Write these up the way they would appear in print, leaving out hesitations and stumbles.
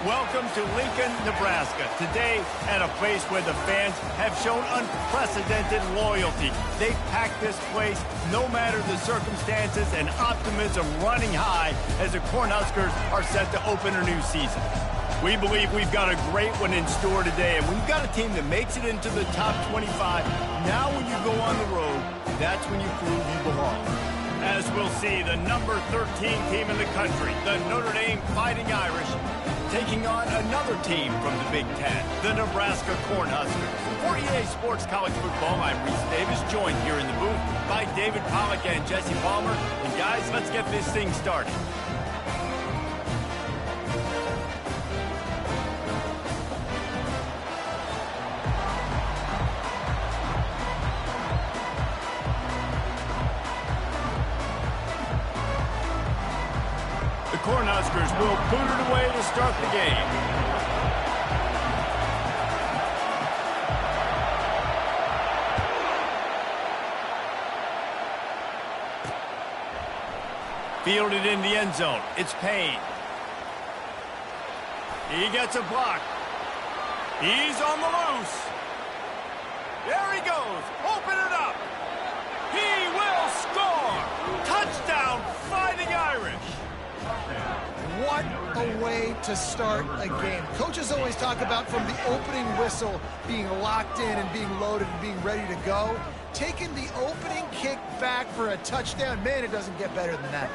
Welcome to Lincoln, Nebraska. Today, at a place where the fans have shown unprecedented loyalty. They've packed this place no matter the circumstances, and optimism running high as the Cornhuskers are set to open a new season. We believe we've got a great one in store today, and when you've got a team that makes it into the top 25, now when you go on the road, that's when you prove you belong. As we'll see, the number 13 team in the country, the Notre Dame Fighting Irish, taking on another team from the Big Ten, the Nebraska Cornhuskers. For EA Sports College Football, I'm Reese Davis, joined here in the booth by David Pollack and Jesse Palmer. And guys, let's get this thing started. The Cornhuskers will boot it away to start the game. Fielded in the end zone. It's Payne. He gets a block. He's on the loose. There he goes. Open it up. He will score. Touchdown, Fighting Irish. What a way to start a game. Coaches always talk about from the opening whistle being locked in and being loaded and being ready to go. Taking the opening kick back for a touchdown, man, it doesn't get better than that.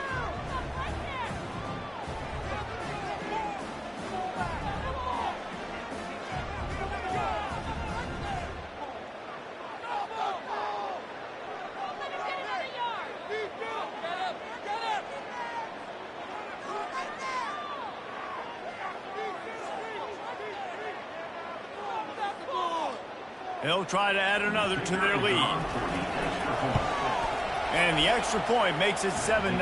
They'll try to add another to their lead. And the extra point makes it 7-0.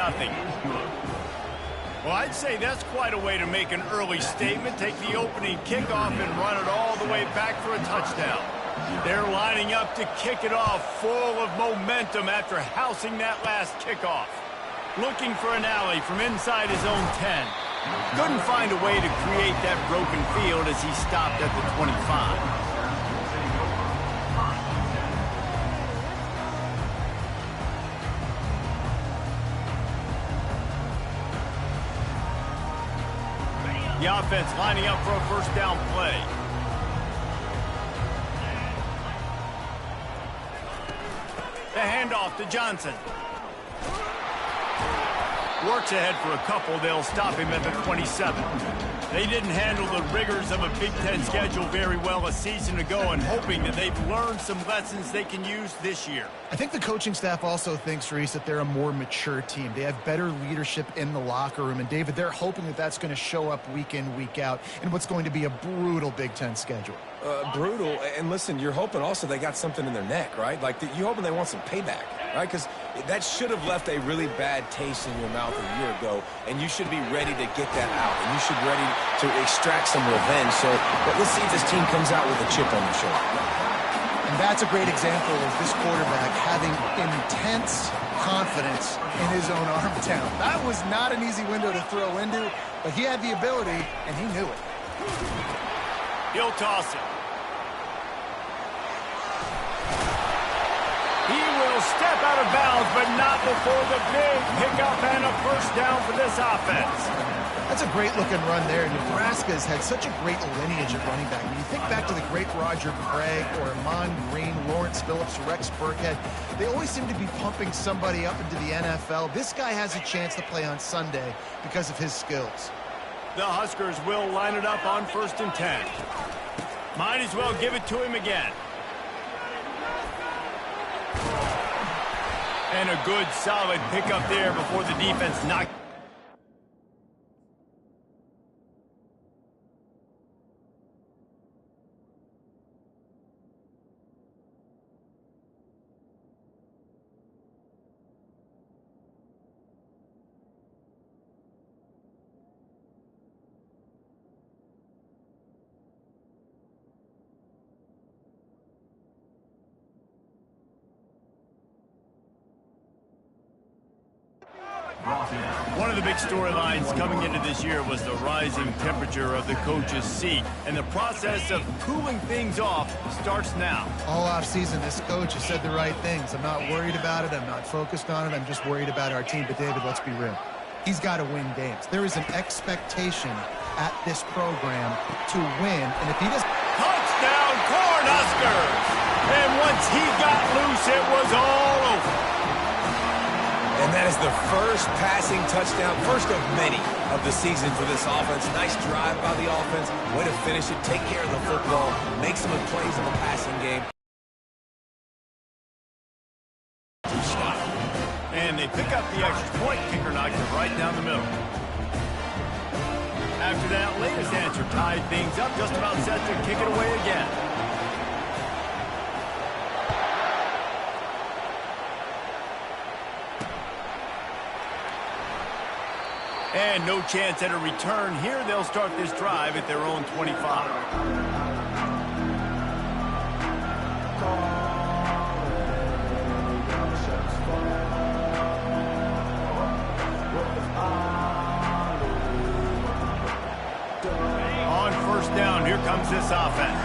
Well, I'd say that's quite a way to make an early statement. Take the opening kickoff and run it all the way back for a touchdown. They're lining up to kick it off, full of momentum after housing that last kickoff. Looking for an alley from inside his own 10. Couldn't find a way to create that broken field as he stopped at the 25. The offense lining up for a first down play. The handoff to Johnson. Works ahead for a couple. They'll stop him at the 27. They didn't handle the rigors of a Big Ten schedule very well a season ago, and hoping that they've learned some lessons they can use this year. I think the coaching staff also thinks, Reese, that they're a more mature team. They have better leadership in the locker room. And, David, they're hoping that that's going to show up week in, week out in what's going to be a brutal Big Ten schedule. Brutal. And, listen, you're hoping also they got something in their neck, right? Like, you're hoping they want some payback, right? Because that should have left a really bad taste in your mouth a year ago, and you should be ready to get that out. And you should be ready to extract some revenge. So let's see if this team comes out with a chip on their shoulder. And that's a great example of this quarterback having intense confidence in his own arm talent. That was not an easy window to throw into, but he had the ability, and he knew it. He'll toss it. He will step out of bounds, but not before the big pickup and a first down for this offense. That's a great-looking run there. Nebraska has had such a great lineage of running back. When you think back to the great Roger Craig or Amon Green, Lawrence Phillips, Rex Burkhead, they always seem to be pumping somebody up into the NFL. This guy has a chance to play on Sunday because of his skills. The Huskers will line it up on 1st and 10. Might as well give it to him again. And a good, solid pickup there before the defense knocked. One One of the big storylines coming into this year was the rising temperature of the coach's seat, and the process of cooling things off starts now. All offseason, this coach has said the right things. I'm not worried about it. I'm not focused on it. I'm just worried about our team. But, David, let's be real. He's got to win games. There is an expectation at this program to win, and if he does... Touchdown, Cornhuskers! And once he got loose, it was all over. And that is the first passing touchdown, first of many of the season for this offense. Nice drive by the offense. Way to finish it, take care of the football, make some plays in the passing game. And they pick up the extra point. Kicker knocked it right down the middle. After that latest answer tied things up, just about set to kick it away again. And no chance at a return here. They'll start this drive at their own 25. Down, here comes this offense.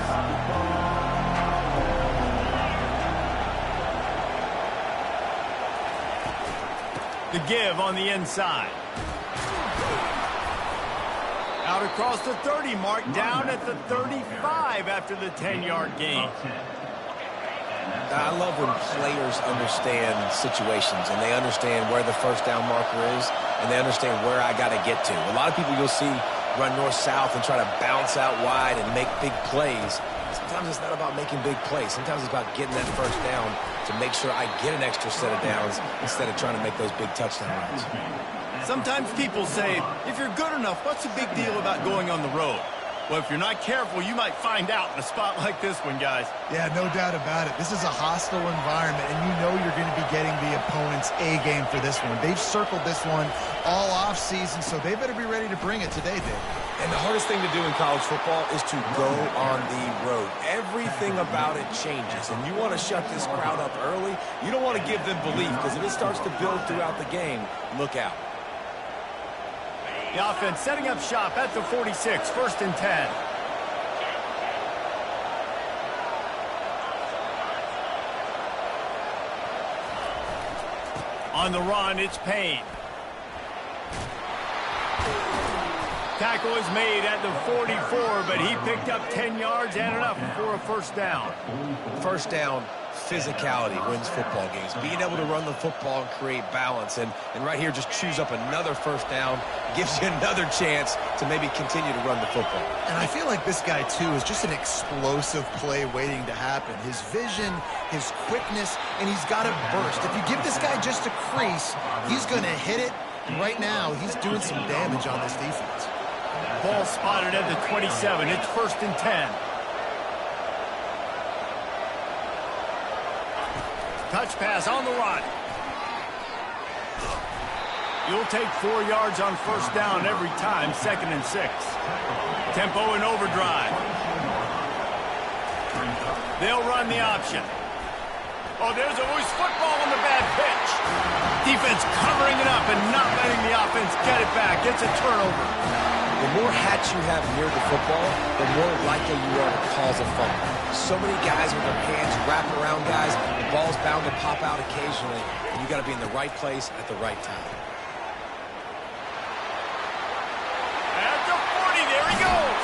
The give on the inside. Out across the 30 mark, down at the 35 after the 10-yard gain. I love when players understand situations and they understand where the first down marker is and they understand where I got to get to. A lot of people you'll see run north-south and try to bounce out wide and make big plays. Sometimes it's not about making big plays. Sometimes it's about getting that first down to make sure I get an extra set of downs instead of trying to make those big touchdown runs. Sometimes people say, if you're good enough, what's the big deal about going on the road? Well, if you're not careful, you might find out in a spot like this one, guys. Yeah, no doubt about it. This is a hostile environment, and you know you're going to be getting the opponent's A game for this one. They've circled this one all offseason, so they better be ready to bring it today, Dave. And the hardest thing to do in college football is to go on the road. Everything about it changes, and you want to shut this crowd up early. You don't want to give them belief, because if it starts to build throughout the game, look out. The offense setting up shop at the 46, first and 10. On the run, it's Payne. Tackle is made at the 44, but he picked up 10 yards and enough for a first down. First down, physicality wins football games. Being able to run the football and create balance. And right here, just choose up another first down. Gives you another chance to maybe continue to run the football. And I feel like this guy, too, is just an explosive play waiting to happen. His vision, his quickness, and he's got to burst. If you give this guy just a crease, he's going to hit it. And right now, he's doing some damage on this defense. Ball spotted at the 27. It's first and 10. Touch pass on the run. You'll take 4 yards on first down every time, second and 6. Tempo and overdrive. They'll run the option. Oh, there's always football on the bad pitch. Defense covering it up and not letting the offense get it back. It's a turnover. The more hats you have near the football, the more likely you are to cause a fumble. So many guys with their hands wrapped around guys, the ball's bound to pop out occasionally, and you got to be in the right place at the right time. At the 40, there he goes.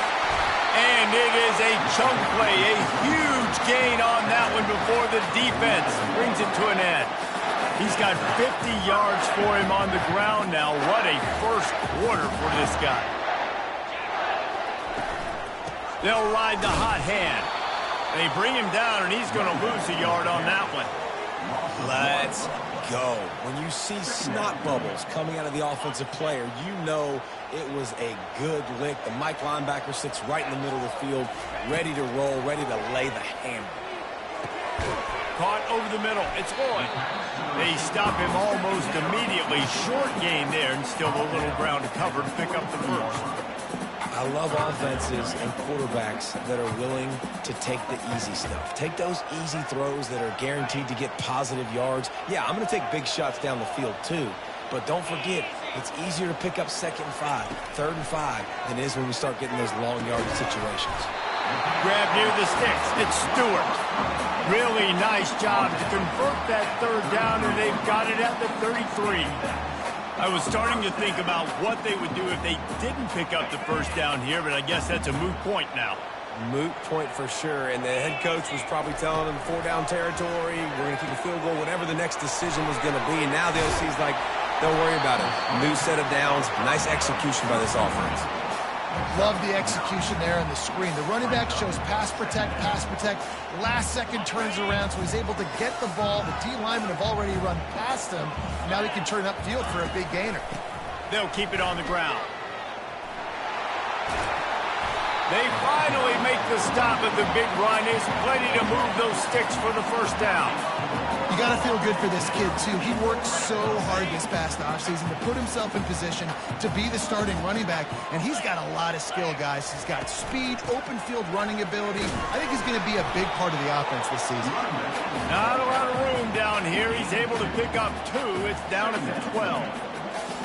And it is a chunk play, a huge gain on that one before the defense brings it to an end. He's got 50 yards for him on the ground now. What a first quarter for this guy. They'll ride the hot hand. They bring him down, and he's going to lose a yard on that one. Let's go. When you see snot bubbles coming out of the offensive player, you know it was a good lick. The Mike linebacker sits right in the middle of the field, ready to roll, ready to lay the hammer. Caught over the middle. It's Lloyd. They stop him almost immediately. Short gain there, and still a little ground to cover to pick up the first. I love offenses and quarterbacks that are willing to take the easy stuff. Take those easy throws that are guaranteed to get positive yards. Yeah, I'm going to take big shots down the field too, but don't forget, It's easier to pick up 2nd and 5, 3rd and 5 than it is when we start getting those long yardage situations. Grab near the sticks. It's Stewart. Really nice job to convert that 3rd down, and they've got it at the 33. I was starting to think about what they would do if they didn't pick up the 1st down here, but I guess that's a moot point now. Moot point for sure, and the head coach was probably telling them 4-down territory, we're going to kick a field goal, whatever the next decision was going to be. And now the OC's like, don't worry about it. New set of downs, nice execution by this offense. Love the execution there on the screen. The running back shows pass protect, last second turns around, so he's able to get the ball. The D linemen have already run past him. Now he can turn upfield for a big gainer. They'll keep it on the ground. They finally make the stop at the big run. Is plenty to move those sticks for the 1st down. You got to feel good for this kid, too. He worked so hard this past offseason to put himself in position to be the starting running back, and he's got a lot of skill, guys. He's got speed, open field running ability. I think he's going to be a big part of the offense this season. Not a lot of room down here. He's able to pick up 2. It's down at the 12.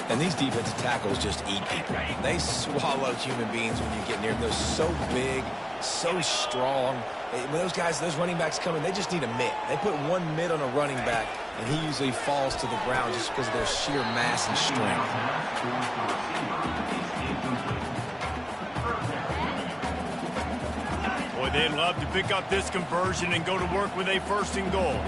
And these defensive tackles just eat people. They swallow human beings when you get near them. They're so big, so strong. When those guys, those running backs come in, they just need a mitt. They put 1 mitt on a running back, and he usually falls to the ground just because of their sheer mass and strength. Boy, they'd love to pick up this conversion and go to work with a 1st and goal.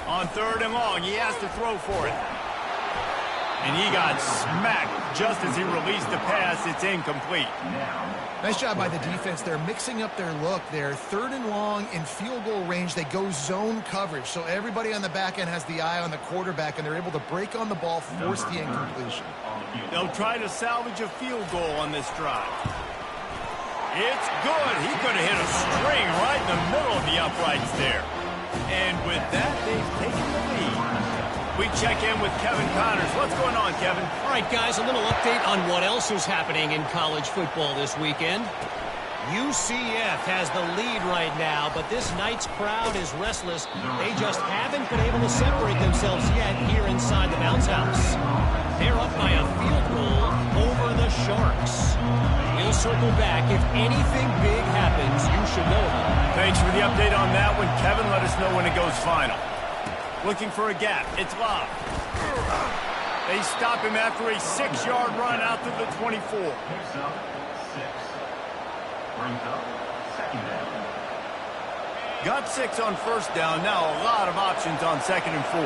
On 3rd and long, he has to throw for it. And he got smacked just as he released the pass. It's incomplete. Nice job by the defense. They're mixing up their look. They're 3rd and long in field goal range. They go zone coverage. So everybody on the back end has the eye on the quarterback, and they're able to break on the ball, force the incompletion. They'll try to salvage a field goal on this drive. It's good. He could have hit a string right in the middle of the uprights there. And with that, they've taken the lead. We check in with Kevin Connors. What's going on, Kevin? All right, guys, a little update on what else is happening in college football this weekend. UCF has the lead right now, but this night's crowd is restless. They just haven't been able to separate themselves yet here inside the bounce house. They're up by a field goal over the Sharks. We'll circle back. If anything big happens, you should know about it. Thanks for the update on that one, Kevin. Let us know when it goes final. Looking for a gap. It's Love. They stop him after a 6-yard run out to the 24. Picks up 6. Brings up 2nd down. Got 6 on 1st down. Now a lot of options on 2nd and 4.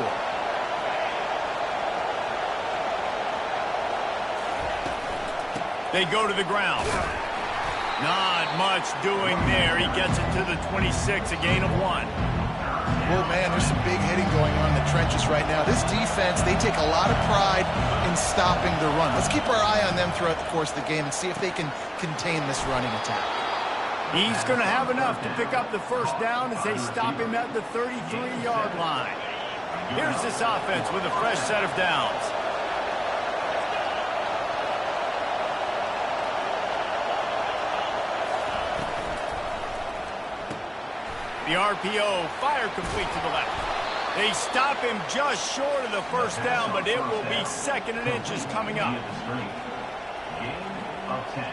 They go to the ground. Not much doing there. He gets it to the 26, a gain of 1. Oh, man, there's some big hitting going on in the trenches right now. This defense, they take a lot of pride in stopping the run. Let's keep our eye on them throughout the course of the game and see if they can contain this running attack. He's going to have enough to pick up the 1st down as they stop him at the 33-yard line. Here's this offense with a fresh set of downs. The RPO, fire complete to the left. They stop him just short of the 1st down, but it will be 2nd and inches coming up. Gain of 10.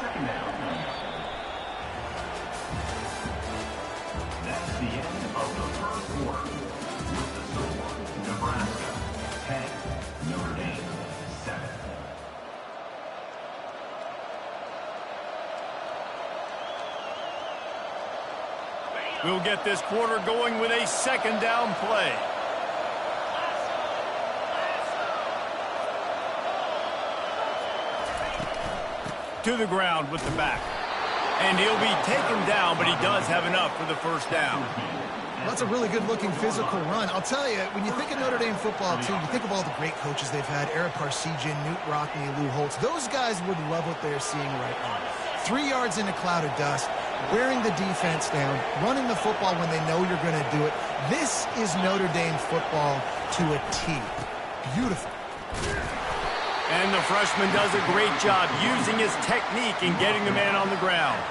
2nd down. That's the end of the 1st quarter. With the score, Nebraska 10, Notre Dame 7. We'll get this quarter going with a 2nd down play. To the ground with the back. And he'll be taken down, but he does have enough for the 1st down. Well, that's a really good-looking physical run. I'll tell you, when you think of Notre Dame football, too, you think of all the great coaches they've had, Eric Parsegian, Newt Rockne, Lou Holtz. Those guys would love what they're seeing right now. 3 yards in a cloud of dust, wearing the defense down, running the football when they know you're going to do it. This is Notre Dame football to a T. Beautiful. And the freshman does a great job using his technique and getting the man on the ground.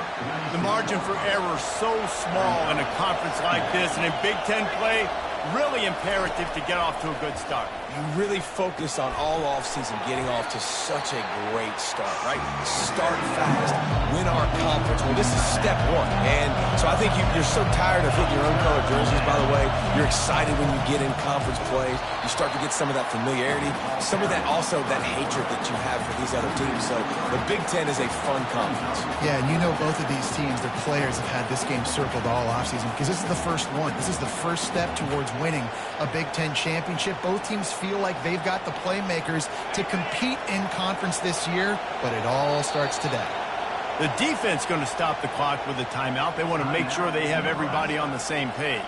The margin for error so small in a conference like this, and in Big Ten play, really imperative to get off to a good start. You really focus on all offseason getting off to such a great start, right? Start fast, win our conference. Well, this is step one. And so I think you're so tired of hitting your own color jerseys, by the way. You're excited when you get in conference plays. You start to get some of that familiarity, some of that also that hatred that you have for these other teams. So the Big Ten is a fun conference. Yeah, and you know both of these teams, their players have had this game circled all offseason because this is the first one. This is the first step towards winning a Big Ten championship. Both teams feel like they've got the playmakers to compete in conference this year, but it all starts today. The defense going to stop the clock with a timeout. They want to make sure they have everybody on the same page.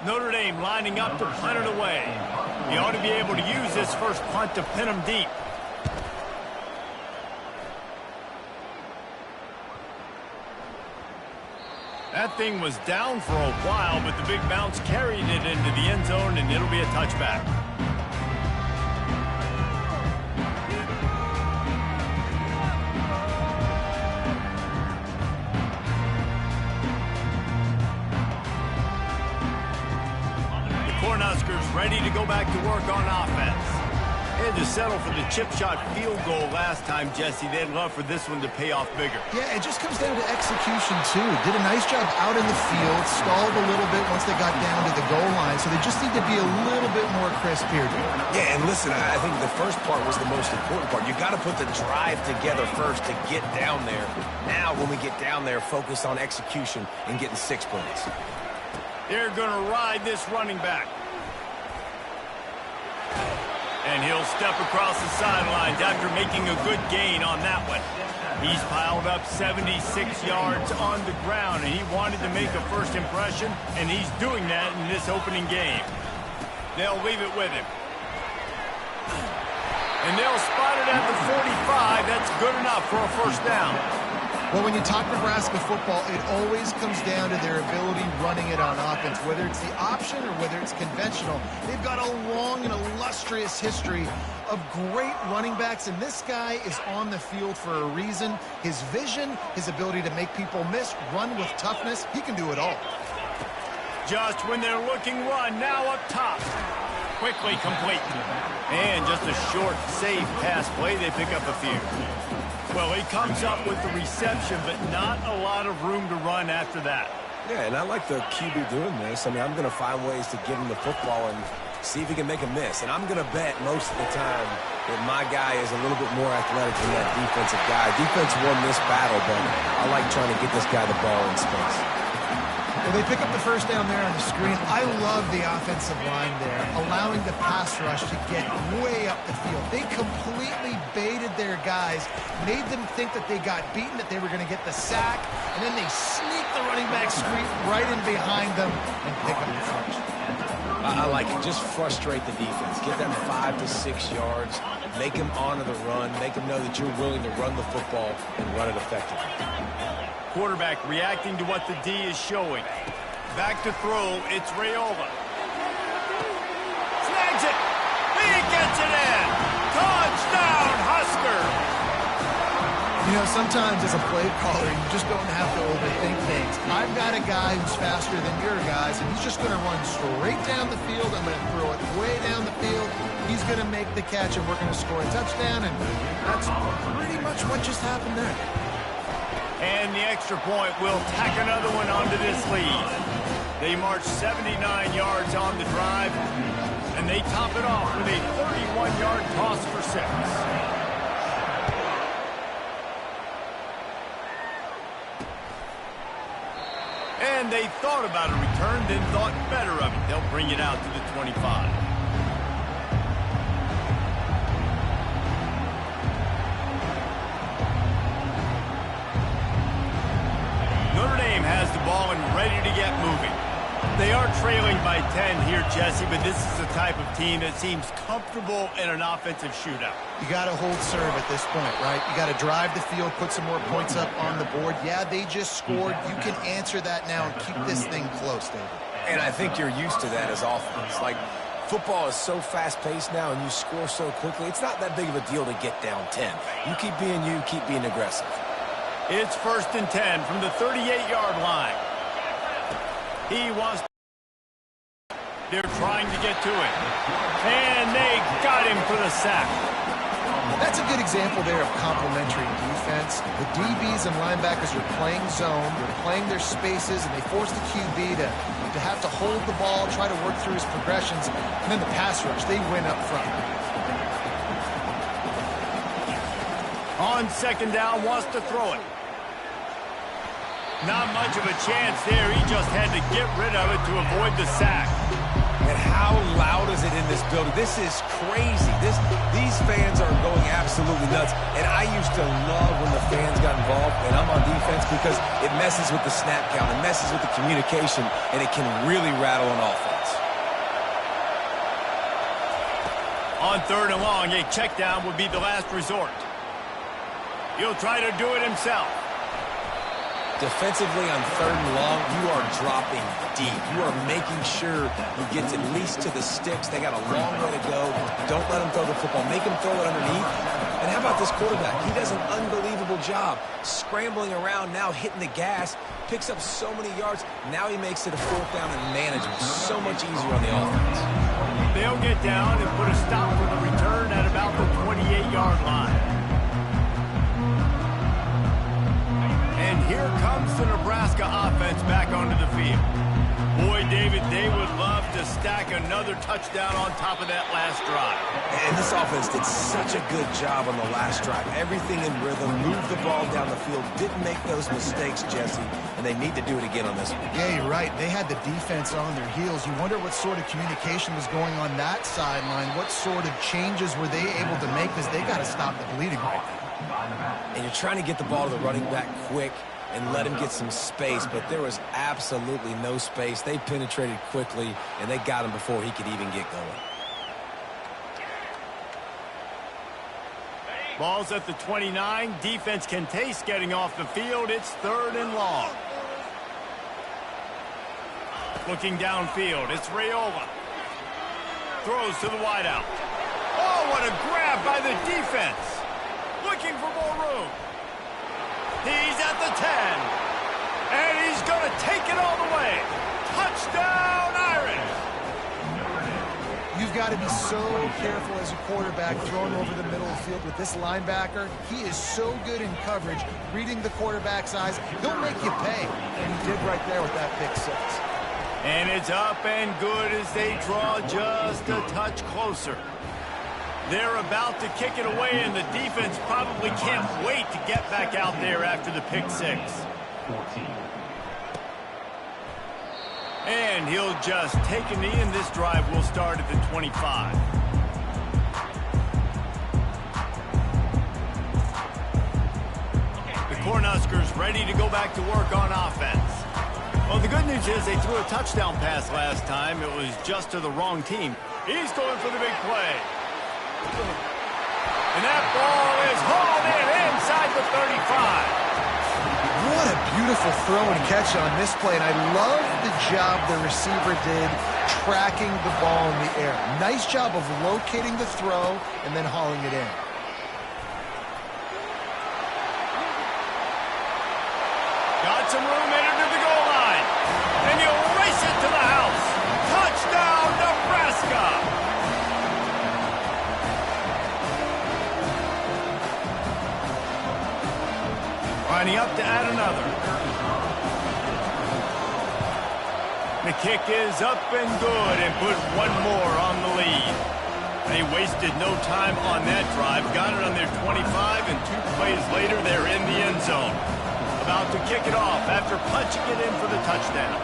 Notre Dame lining up to punt it away. He ought to be able to use this first punt to pin him deep. That thing was down for a while, but the big bounce carried it into the end zone, and it'll be a touchback. Ready to go back to work on offense. They had to settle for the chip shot field goal last time, Jesse. They'd love for this one to pay off bigger. Yeah, it just comes down to execution, too. Did a nice job out in the field, stalled a little bit once they got down to the goal line, so they just need to be a little bit more crisp here, dude. Yeah, and listen, I think the first part was the most important part. You got to put the drive together first to get down there. Now, when we get down there, focus on execution and getting 6 points. They're going to ride this running back. And he'll step across the sidelines after making a good gain on that one. He's piled up 76 yards on the ground, and he wanted to make a first impression, and he's doing that in this opening game. They'll leave it with him. And they'll spot it at the 45. That's good enough for a first down. Well, when you talk Nebraska football, it always comes down to their ability running it on offense, whether it's the option or whether it's conventional. They've got a long and illustrious history of great running backs, and this guy is on the field for a reason. His vision, his ability to make people miss, run with toughness, he can do it all. Just when they're looking run, now up top. Quickly complete. And just a short, safe pass play. They pick up a few. Well, he comes up with the reception, but not a lot of room to run after that. Yeah, and I like the QB doing this. I mean, I'm going to find ways to give him the football and see if he can make a miss. And I'm going to bet most of the time that my guy is a little bit more athletic than that defensive guy. Defense won this battle, but I like trying to get this guy the ball in space. Well, they pick up the first down there on the screen. I love the offensive line there, allowing the pass rush to get way up the field. They completely baited their guys, made them think that they got beaten, that they were going to get the sack, and then they sneak the running back screen right in behind them and pick up the first. I like it. Just frustrate the defense. Get them 5 to 6 yards. Make them honor the run. Make them know that you're willing to run the football and run it effectively. Quarterback reacting to what the D is showing. Back to throw, it's Raiola. Snags it! He gets it in! Touchdown, Husker! You know, sometimes as a play caller, you just don't have to overthink things. I've got a guy who's faster than your guys, and he's just going to run straight down the field. I'm going to throw it way down the field. He's going to make the catch, and we're going to score a touchdown, and that's pretty much what just happened there. And the extra point will tack another one onto this lead. They march 79 yards on the drive, and they top it off with a 31-yard toss for 6. And they thought about a return, then thought better of it. They'll bring it out to the 25. Notre Dame has the ball and ready to get moving. They are trailing by 10 here, Jesse, but this is the type of team that seems comfortable in an offensive shootout. You got to hold serve at this point, right? You got to drive the field, put some more points up on the board. Yeah, they just scored. You can answer that now and keep this thing close, David. And I think you're used to that as offense. Like, football is so fast-paced now and you score so quickly, it's not that big of a deal to get down 10. You, keep being aggressive. It's 1st and 10 from the 38-yard line. He wants. They're trying to get to it. And they got him for the sack. That's a good example there of complementary defense. The DBs and linebackers are playing zone. They're playing their spaces, and they force the QB to have to hold the ball, try to work through his progressions. And then the pass rush, they win up front. On 2nd down, wants to throw it. Not much of a chance there. He just had to get rid of it to avoid the sack. And how loud is it in this building? This is crazy. These fans are going absolutely nuts. And I used to love when the fans got involved, and I'm on defense, because it messes with the snap count, it messes with the communication, and it can really rattle an offense. On 3rd and long, a check down would be the last resort. He'll try to do it himself. Defensively on 3rd and long, you are dropping deep. You are making sure you get at least to the sticks. They got a long way to go. Don't let them throw the football. Make them throw it underneath. And how about this quarterback? He does an unbelievable job scrambling around, now hitting the gas, picks up so many yards. Now he makes it a 4th down and manageable. So much easier on the offense. They'll get down and put a stop for the return at about the 28-yard line. And here comes the Nebraska offense back onto the field. Boy, David, they would love to stack another touchdown on top of that last drive. And this offense did such a good job on the last drive. Everything in rhythm, moved the ball down the field, didn't make those mistakes, Jesse, and they need to do it again on this one. Yeah, you're right. They had the defense on their heels. You wonder what sort of communication was going on that sideline. What sort of changes were they able to make, because they got to stop the bleeding right now. And you're trying to get the ball to the running back quick and let him get some space, but there was absolutely no space. They penetrated quickly, and they got him before he could even get going. Ball's at the 29. Defense can taste getting off the field. It's 3rd and long. Looking downfield, it's Raiola. Throws to the wideout. Oh, what a grab by the defense. Looking for more room. He's at the 10. And he's going to take it all the way. Touchdown, Irish. You've got to be so careful as a quarterback throwing over the middle of the field with this linebacker. He is so good in coverage, reading the quarterback's eyes. He'll make you pay. And he did right there with that pick 6. And it's up and good as they draw just a touch closer. They're about to kick it away, and the defense probably can't wait to get back out there after the pick 6. 14. And he'll just take a knee, and this drive will start at the 25. The Cornhuskers ready to go back to work on offense. Well, the good news is they threw a touchdown pass last time. It was just to the wrong team. He's going for the big play. And that ball is hauled in inside the 35. What a beautiful throw and catch on this play. And I love the job the receiver did tracking the ball in the air. Nice job of locating the throw and then hauling it in. got some room headed to the goal line. And he'll race it to the house. Touchdown, Nebraska! Lining up to add another. The kick is up and good and put one more on the lead. They wasted no time on that drive. Got it on their 25, and 2 plays later, they're in the end zone. About to kick it off after punching it in for the touchdown.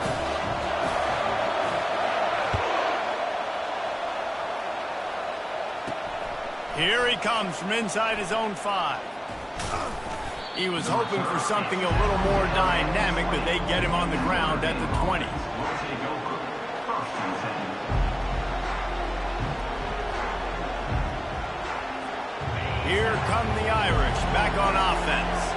Here he comes from inside his own 5. He was hoping for something a little more dynamic, but they get him on the ground at the 20. Here come the Irish, back on offense.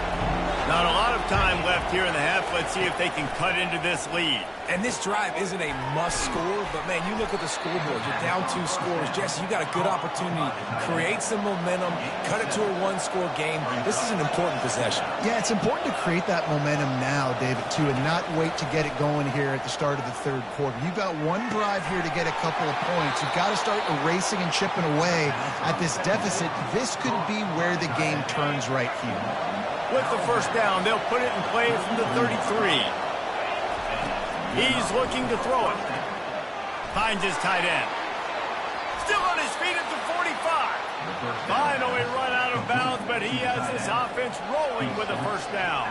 Not a lot of time left here in the half. Let's see if they can cut into this lead. And this drive isn't a must score, but, man, you look at the scoreboard. You're down 2 scores. Jesse, you got a good opportunity. Create some momentum. Cut it to a 1-score game. This is an important possession. Yeah, it's important to create that momentum now, David, too, and not wait to get it going here at the start of the 3rd quarter. You've got one drive here to get a couple of points. You've got to start erasing and chipping away at this deficit. This could be where the game turns right here. With the first down, they'll put it in play from the 33. He's looking to throw it. Finds his tight end. Still on his feet at the 45. Finally run out of bounds, but he has this offense rolling with a first down.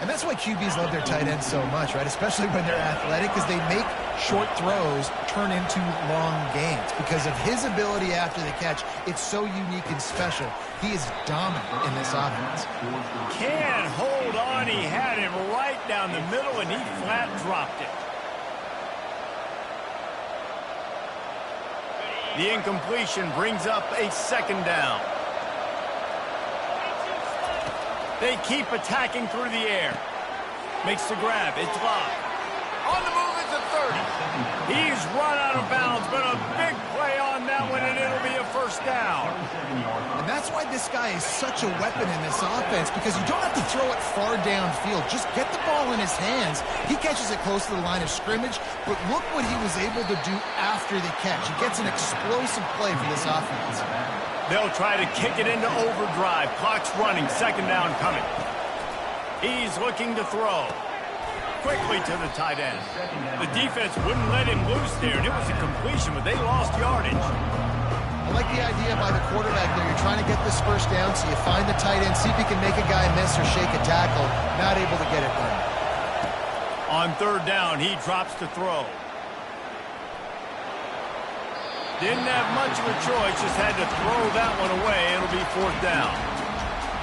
And that's why QBs love their tight ends so much, right? Especially when they're athletic, because they make short throws turn into long gains. Because of his ability after the catch, it's so unique and special. He is dominant in this offense. Can't hold on. He had him right down the middle, and he flat dropped it. The incompletion brings up a 2nd down. They keep attacking through the air. Makes the grab. It's locked. On the move is the 30. He's run out of bounds, but a big play on that one, and it'll be a first down. And that's why this guy is such a weapon in this offense, because you don't have to throw it far downfield. Just get the ball in his hands. He catches it close to the line of scrimmage, but look what he was able to do after the catch. He gets an explosive play for this offense. They'll try to kick it into overdrive. Clock's running. 2nd down coming. He's looking to throw. Quickly to the tight end. The defense wouldn't let him loose there, and it was a completion, but they lost yardage. I like the idea by the quarterback there. You're trying to get this first down, so you find the tight end, see if you can make a guy miss or shake a tackle. Not able to get it done. On 3rd down, he drops to throw. Didn't have much of a choice, just had to throw that one away. It'll be 4th down.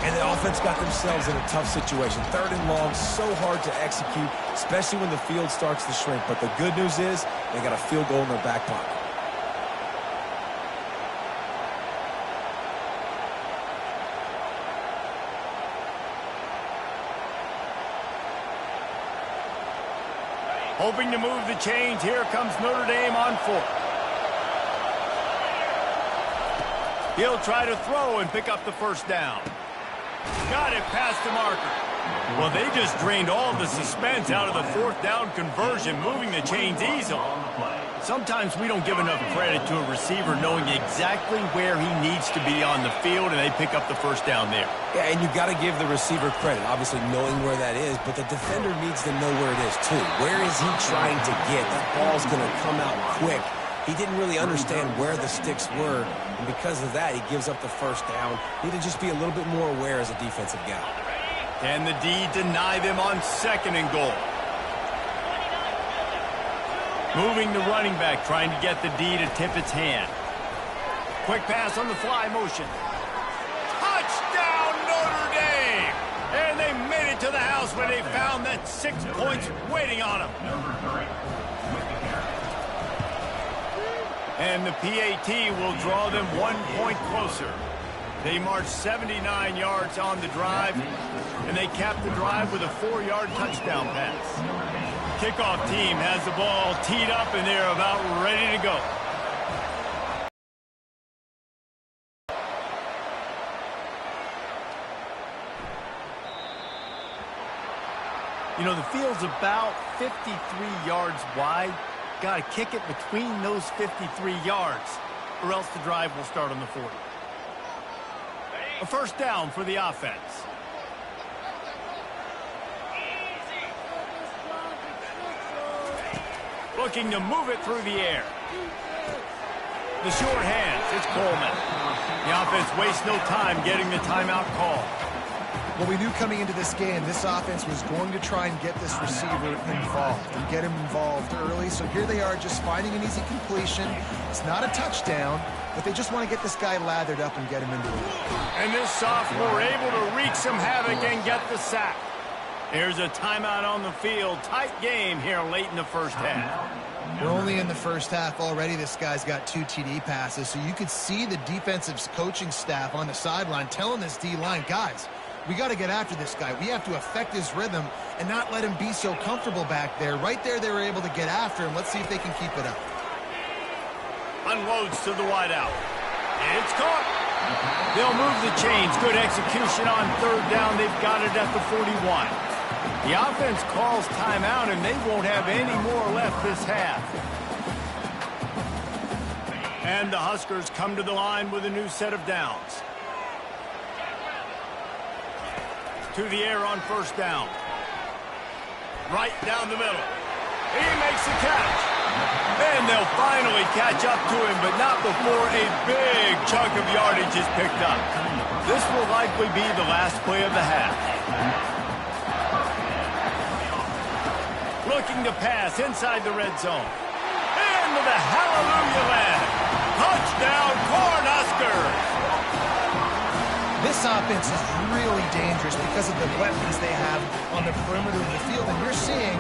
And the offense got themselves in a tough situation. 3rd and long, so hard to execute, especially when the field starts to shrink. But the good news is they got a field goal in their back pocket. Hoping to move the chains. Here comes Notre Dame on 4th. He'll try to throw and pick up the first down. Got it past the marker. Well, they just drained all the suspense out of the 4th down conversion, moving the chains easily. Sometimes we don't give enough credit to a receiver knowing exactly where he needs to be on the field, and they pick up the first down there. Yeah, and you got to give the receiver credit, obviously knowing where that is, but the defender needs to know where it is too. Where is he trying to get? That ball's going to come out quick. He didn't really understand where the sticks were, and because of that, he gives up the first down. Need to just be a little bit more aware as a defensive guy. Can the D deny them on 2nd and goal? Moving the running back, trying to get the D to tip its hand. Quick pass on the fly motion. Touchdown, Notre Dame! And they made it to the house when they found that 6 points waiting on them. And the PAT will draw them 1 point closer. They marched 79 yards on the drive, and they capped the drive with a 4-yard touchdown pass. Kickoff team has the ball teed up, and they're about ready to go. You know, the field's about 53 yards wide. Got to kick it between those 53 yards, or else the drive will start on the 40. A first down for the offense. Looking to move it through the air. The short hands, it's Coleman. The offense wastes no time getting the timeout call. Well, we knew coming into this game, this offense was going to try and get this receiver involved and get him involved early. So here they are just finding an easy completion. It's not a touchdown, but they just want to get this guy lathered up and get him into it. And this sophomore able to wreak some havoc and get the sack. Here's a timeout on the field. Tight game here late in the first half. We're only in the first half already. This guy's got 2 TD passes, so you could see the defensive coaching staff on the sideline telling this D-line, guys, we got to get after this guy. We have to affect his rhythm and not let him be so comfortable back there. Right there, they were able to get after him. Let's see if they can keep it up. Unloads to the wideout. It's caught. They'll move the chains. Good execution on third down. They've got it at the 41. The offense calls timeout, and they won't have any more left this half. And the Huskers come to the line with a new set of downs. To the air on first down. Right down the middle. He makes the catch. And they'll finally catch up to him, but not before a big chunk of yardage is picked up. This will likely be the last play of the half. Looking to pass inside the red zone. Into the hallelujah land. Touchdown, Cornhuskers! This offense is really dangerous because of the weapons they have on the perimeter of the field. And you're seeing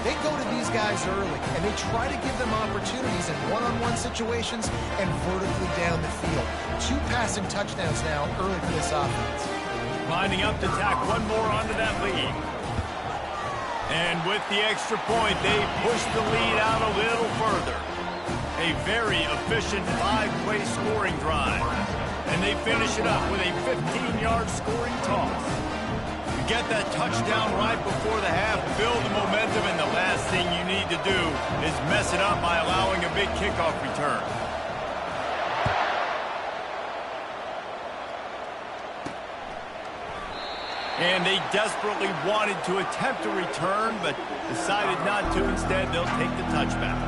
they go to these guys early, and they try to give them opportunities in one-on-one situations and vertically down the field. 2 passing touchdowns now early for this offense. Lining up to tack one more onto that lead. And with the extra point, they push the lead out a little further. A very efficient 5-play scoring drive. And they finish it up with a 15-yard scoring toss. You get that touchdown right before the half, build the momentum, and the last thing you need to do is mess it up by allowing a big kickoff return. And they desperately wanted to attempt a return, but decided not to. Instead, they'll take the touchback.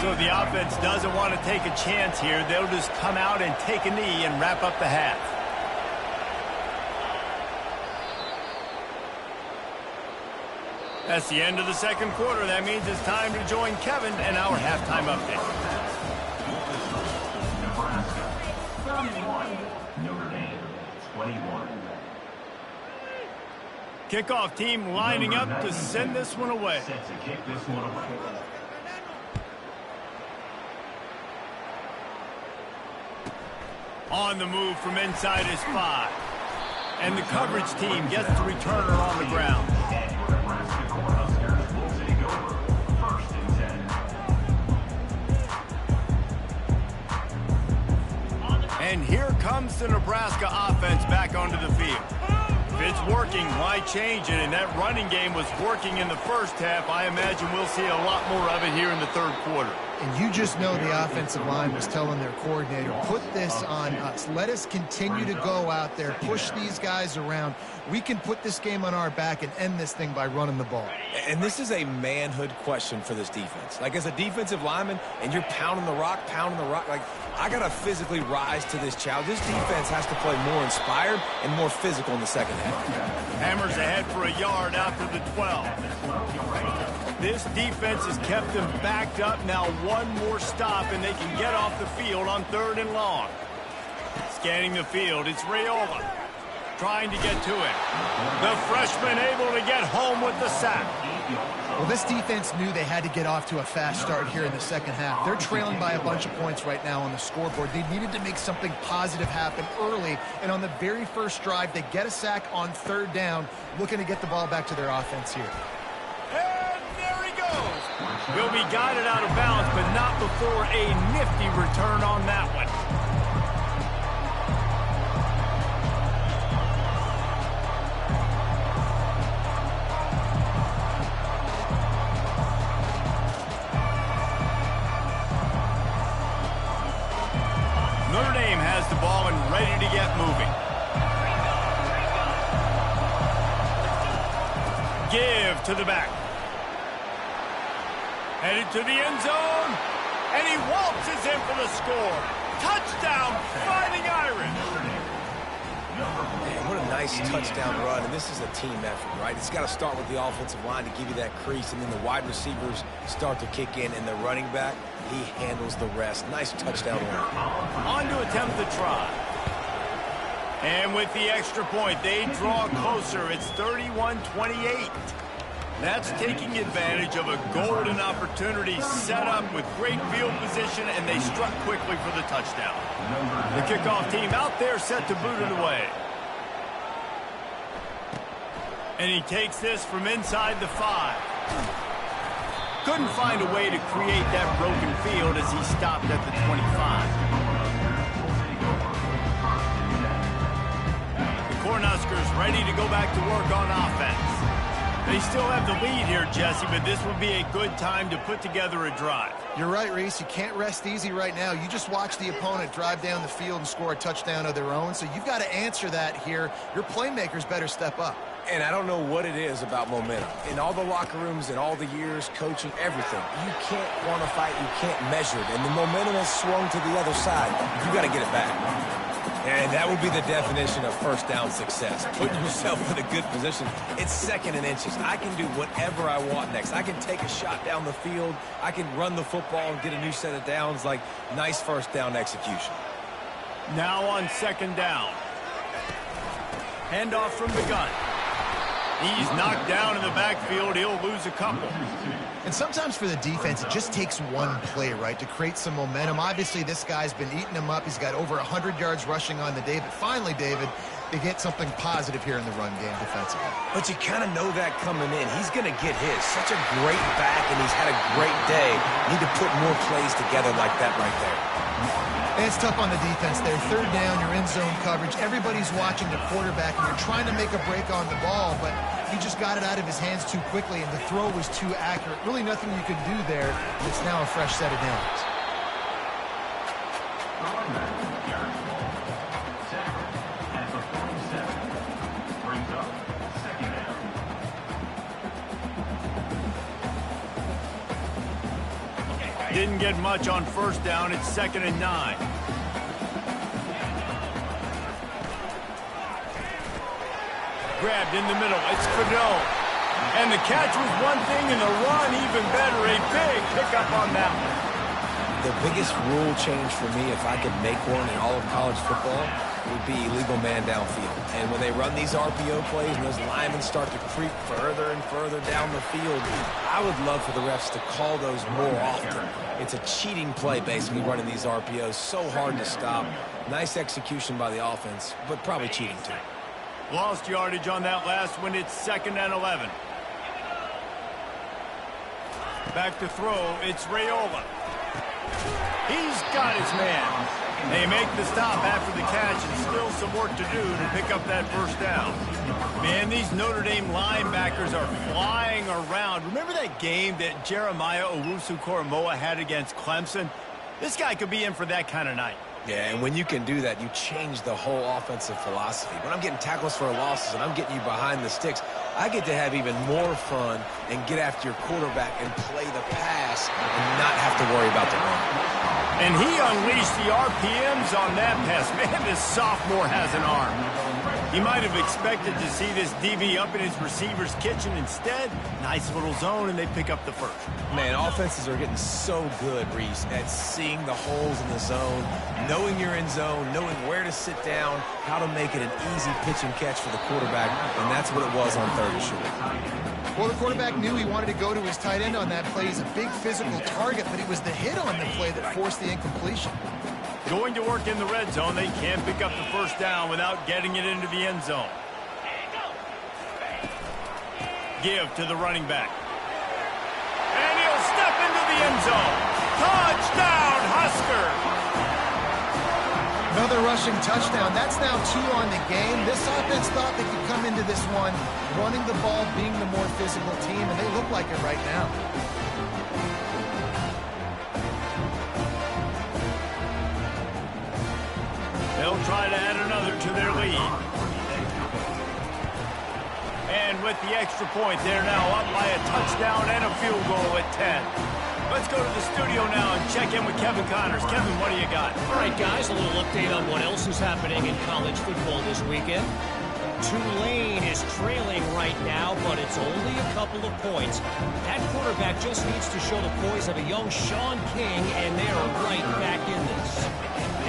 So the offense doesn't want to take a chance here. They'll just come out and take a knee and wrap up the half. That's the end of the second quarter. That means it's time to join Kevin and our halftime update. Nebraska 31, Notre Dame 21. Kickoff team lining up to send this one away. Set to kick this one away. On the move from inside his 5. And the coverage team gets the returner on the ground. Nebraska Cornhuskers will take over. 1st and 10. And here comes the Nebraska offense back onto the field. If it's working, why change it? And that running game was working in the first half. I imagine we'll see a lot more of it here in the third quarter. And you just know the offensive line was telling their coordinator, put this on us. Let us continue to go out there, push these guys around. We can put this game on our back and end this thing by running the ball. And this is a manhood question for this defense. Like, as a defensive lineman, and you're pounding the rock, like, I got to physically rise to this challenge. This defense has to play more inspired and more physical in the second half. Hammers ahead for a yard after the 12. This defense has kept them backed up. Now one more stop, and they can get off the field on 3rd and long. Scanning the field, it's Raiola trying to get to it. The freshman able to get home with the sack. Well, this defense knew they had to get off to a fast start here in the second half. They're trailing by a bunch of points right now on the scoreboard. They needed to make something positive happen early, and on the very first drive, they get a sack on 3rd down, looking to get the ball back to their offense here. And there he goes. He'll be guided out of bounds, but not before a nifty return on that one. Notre Dame has the ball and ready to get moving. Give to the back. Headed to the end zone, and he waltzes in for the score. Touchdown, Fighting Irish. Man, what a nice touchdown run, and this is a team effort, right? It's got to start with the offensive line to give you that crease, and then the wide receivers start to kick in, and the running back, he handles the rest. Nice touchdown run. On to attempt the try. And with the extra point, they draw closer. It's 31-28. That's taking advantage of a golden opportunity set up with great field position, and they struck quickly for the touchdown. The kickoff team out there set to boot it away. And he takes this from inside the 5. Couldn't find a way to create that broken field as he stopped at the 25. The Cornhuskers ready to go back to work on offense. They still have the lead here, Jesse, but this would be a good time to put together a drive. You're right, Reese. You can't rest easy right now. You just watch the opponent drive down the field and score a touchdown of their own, so you've got to answer that here. Your playmakers better step up. And I don't know what it is about momentum. In all the locker rooms, in all the years, coaching, everything, you can't quantify it, you can't measure it. And the momentum has swung to the other side. You got to get it back. And that would be the definition of first down success. Putting yourself in a good position. It's 2nd and inches. I can do whatever I want next. I can take a shot down the field. I can run the football and get a new set of downs. Like, nice first down execution. Now on 2nd down. Handoff from the gun. He's knocked down in the backfield. He'll lose a couple. And sometimes for the defense, it just takes one play, right, to create some momentum. Obviously, this guy's been eating him up. He's got over 100 yards rushing on the day. But finally, David, they get something positive here in the run game defensively. But you kind of know that coming in. He's going to get his. Such a great back, and he's had a great day. Need to put more plays together like that right there. And it's tough on the defense there. 3rd down, you're in zone coverage. Everybody's watching the quarterback, and you're trying to make a break on the ball, but he just got it out of his hands too quickly, and the throw was too accurate. Really nothing you could do there. It's now a fresh set of downs. At the 47, brings up 2nd down. Didn't get much on 1st down. It's 2nd and 9. Grabbed in the middle. It's Fedot. And the catch was one thing, and the run even better. A big pickup on that one. The biggest rule change for me, if I could make one in all of college football, would be illegal man downfield. And when they run these RPO plays and those linemen start to creep further and further down the field, I would love for the refs to call those more often. It's a cheating play, basically, running these RPOs. So hard to stop. Nice execution by the offense, but probably cheating too. Lost yardage on that last one. It's 2nd and 11. Back to throw. It's Raiola. He's got his man. They make the stop after the catch, and still some work to do to pick up that 1st down. Man, these Notre Dame linebackers are flying around. Remember that game that Jeremiah Owusu-Koramoah had against Clemson? This guy could be in for that kind of night. Yeah, and when you can do that, you change the whole offensive philosophy. When I'm getting tackles for losses and I'm getting you behind the sticks, I get to have even more fun and get after your quarterback and play the pass and not have to worry about the run. And he unleashed the RPMs on that pass. Man, this sophomore has an arm. He might have expected to see this DB up in his receiver's kitchen. Instead, nice little zone, and they pick up the 1st. Man, offenses are getting so good, Reese, at seeing the holes in the zone, knowing you're in zone, knowing where to sit down, how to make it an easy pitch and catch for the quarterback, and that's what it was on 3rd and short. Well, the quarterback knew he wanted to go to his tight end on that play. He's a big physical target, but it was the hit on the play that forced the incompletion. Going to work in the red zone. They can't pick up the 1st down without getting it into the end zone. Give to the running back. And he'll step the end zone. Touchdown, Huskers! Another rushing touchdown. That's now 2 on the game. This offense thought they could come into this one running the ball, being the more physical team, and they look like it right now. They'll try to add another to their lead. And with the extra point, they're now up by a touchdown and a field goal at 10. Let's go to the studio now and check in with Kevin Connors. Kevin, what do you got? All right, guys, a little update on what else is happening in college football this weekend. Tulane is trailing right now, but it's only a couple of points. That quarterback just needs to show the poise of a young Sean King, and they are right back in this.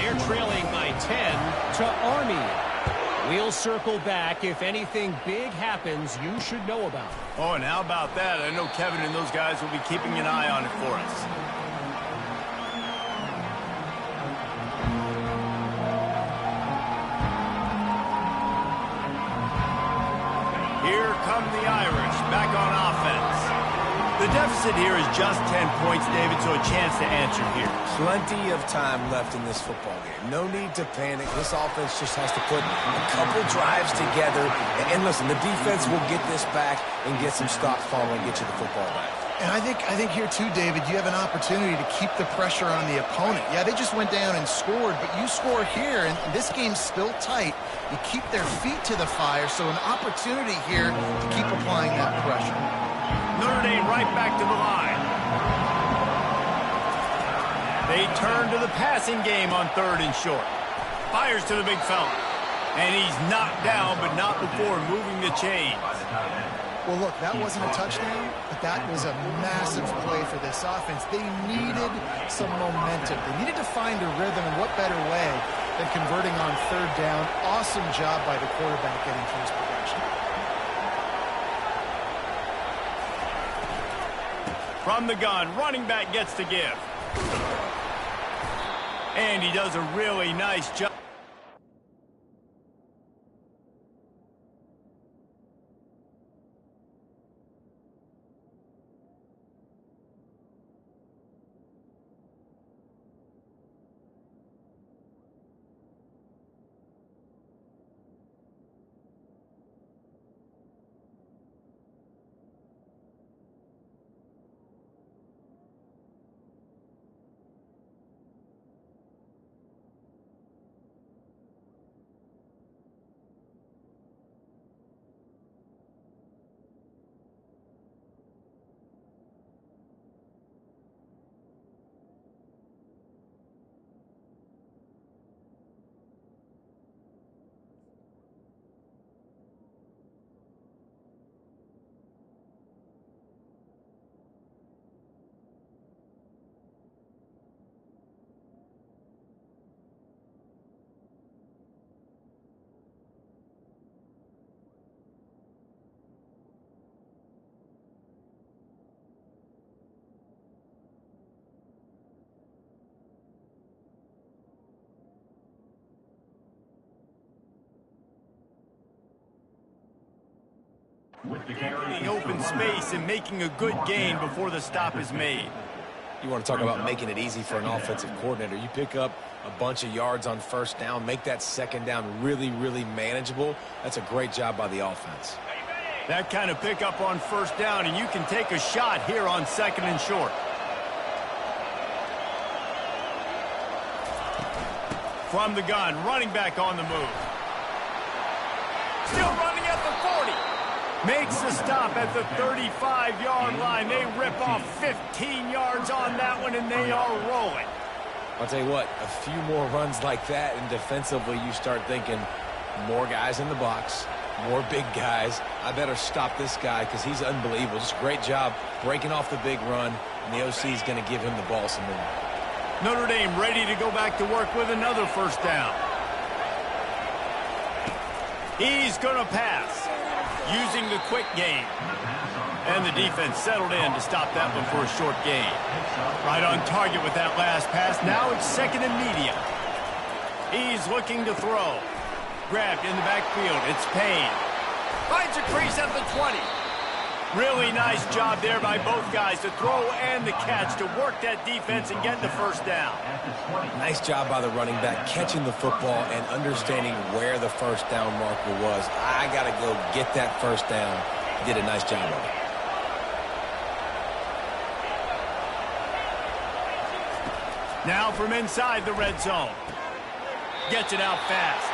They're trailing by 10 to Army. We'll circle back. If anything big happens, you should know about it. Oh, and how about that? I know Kevin and those guys will be keeping an eye on it for us. Here come the Irish, back on offense. The deficit here is just 10 points, David, so a chance to answer here. Plenty of time left in this football game. No need to panic. This offense just has to put a couple drives together. And listen, the defense will get this back and get some stops following, get you the football back. And I think here too, David, you have an opportunity to keep the pressure on the opponent. Yeah, they just went down and scored, but you score here, and this game's still tight. You keep their feet to the fire, so an opportunity here to keep applying that pressure. Notre Dame right back to the line. They turn to the passing game on 3rd and short. Fires to the big fella. And he's knocked down, but not before moving the chains. Well, look, that wasn't a touchdown, but that was a massive play for this offense. They needed some momentum. They needed to find a rhythm, and what better way than converting on 3rd down. Awesome job by the quarterback getting first possession. From the gun, running back gets to give. And he does a really nice job. The open space and making a good gain before the stop is made. You want to talk about making it easy for an offensive coordinator. You pick up a bunch of yards on 1st down, make that 2nd down really, really manageable. That's a great job by the offense. That kind of pickup on 1st down, and you can take a shot here on 2nd and short. From the gun, running back on the move. Still running at the 40. Makes the stop at the 35-yard line. They rip off 15 yards on that one, and they are rolling. I'll tell you what, a few more runs like that, and defensively you start thinking more guys in the box, more big guys. I better stop this guy because he's unbelievable. Just a great job breaking off the big run, and the OC is going to give him the ball some more. Notre Dame ready to go back to work with another 1st down. He's going to pass. Using the quick game. And the defense settled in to stop that one for a short gain. Right on target with that last pass. Now it's 2nd and medium. He's looking to throw. Grabbed in the backfield. It's Payne. Finds a crease at the 20. Really nice job there by both guys, the throw and the catch, to work that defense and get the first down. Nice job by the running back, catching the football and understanding where the first down marker was. I got to go get that first down. He did a nice job of it. Now from inside the red zone. Gets it out fast.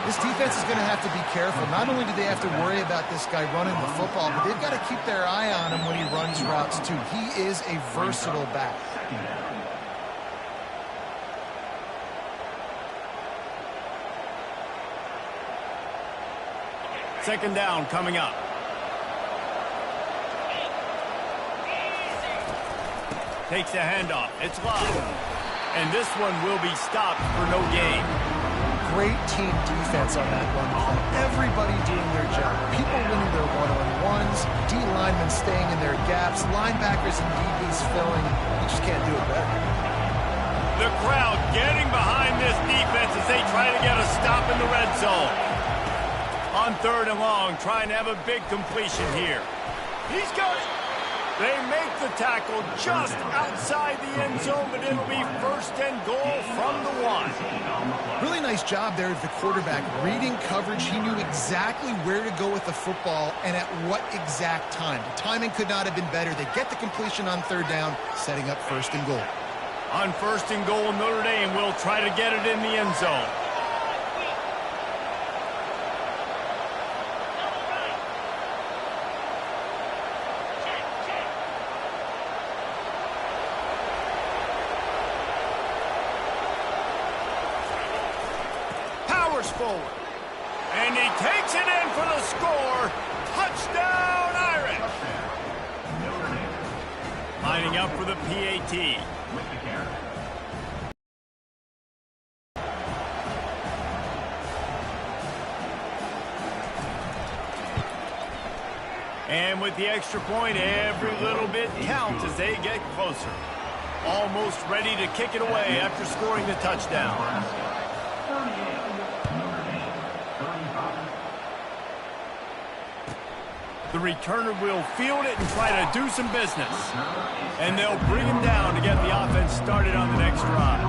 This defense is going to have to be careful. Not only do they have to worry about this guy running the football, but they've got to keep their eye on him when he runs routes, too. He is a versatile back. Second down coming up. Takes the handoff. It's low. And this one will be stopped for no gain. Great team defense on that run play. Everybody doing their job. People winning their one-on-ones, D linemen staying in their gaps, linebackers and DBs filling. You just can't do it better. The crowd getting behind this defense as they try to get a stop in the red zone. On 3rd and long, trying to have a big completion here. He's got it. They make the tackle just outside the end zone, but it'll be 1st and goal from the 1. Really nice job there of the quarterback. Reading coverage, he knew exactly where to go with the football and at what exact time. The timing could not have been better. They get the completion on 3rd down, setting up 1st and goal. On 1st and goal, Notre Dame will try to get it in the end zone. Forward. And he takes it in for the score. Touchdown, Irish. Lining up for the PAT. And with the extra point, every little bit counts as they get closer. Almost ready to kick it away after scoring the touchdown. The returner will field it and try to do some business. And they'll bring him down to get the offense started on the next drive.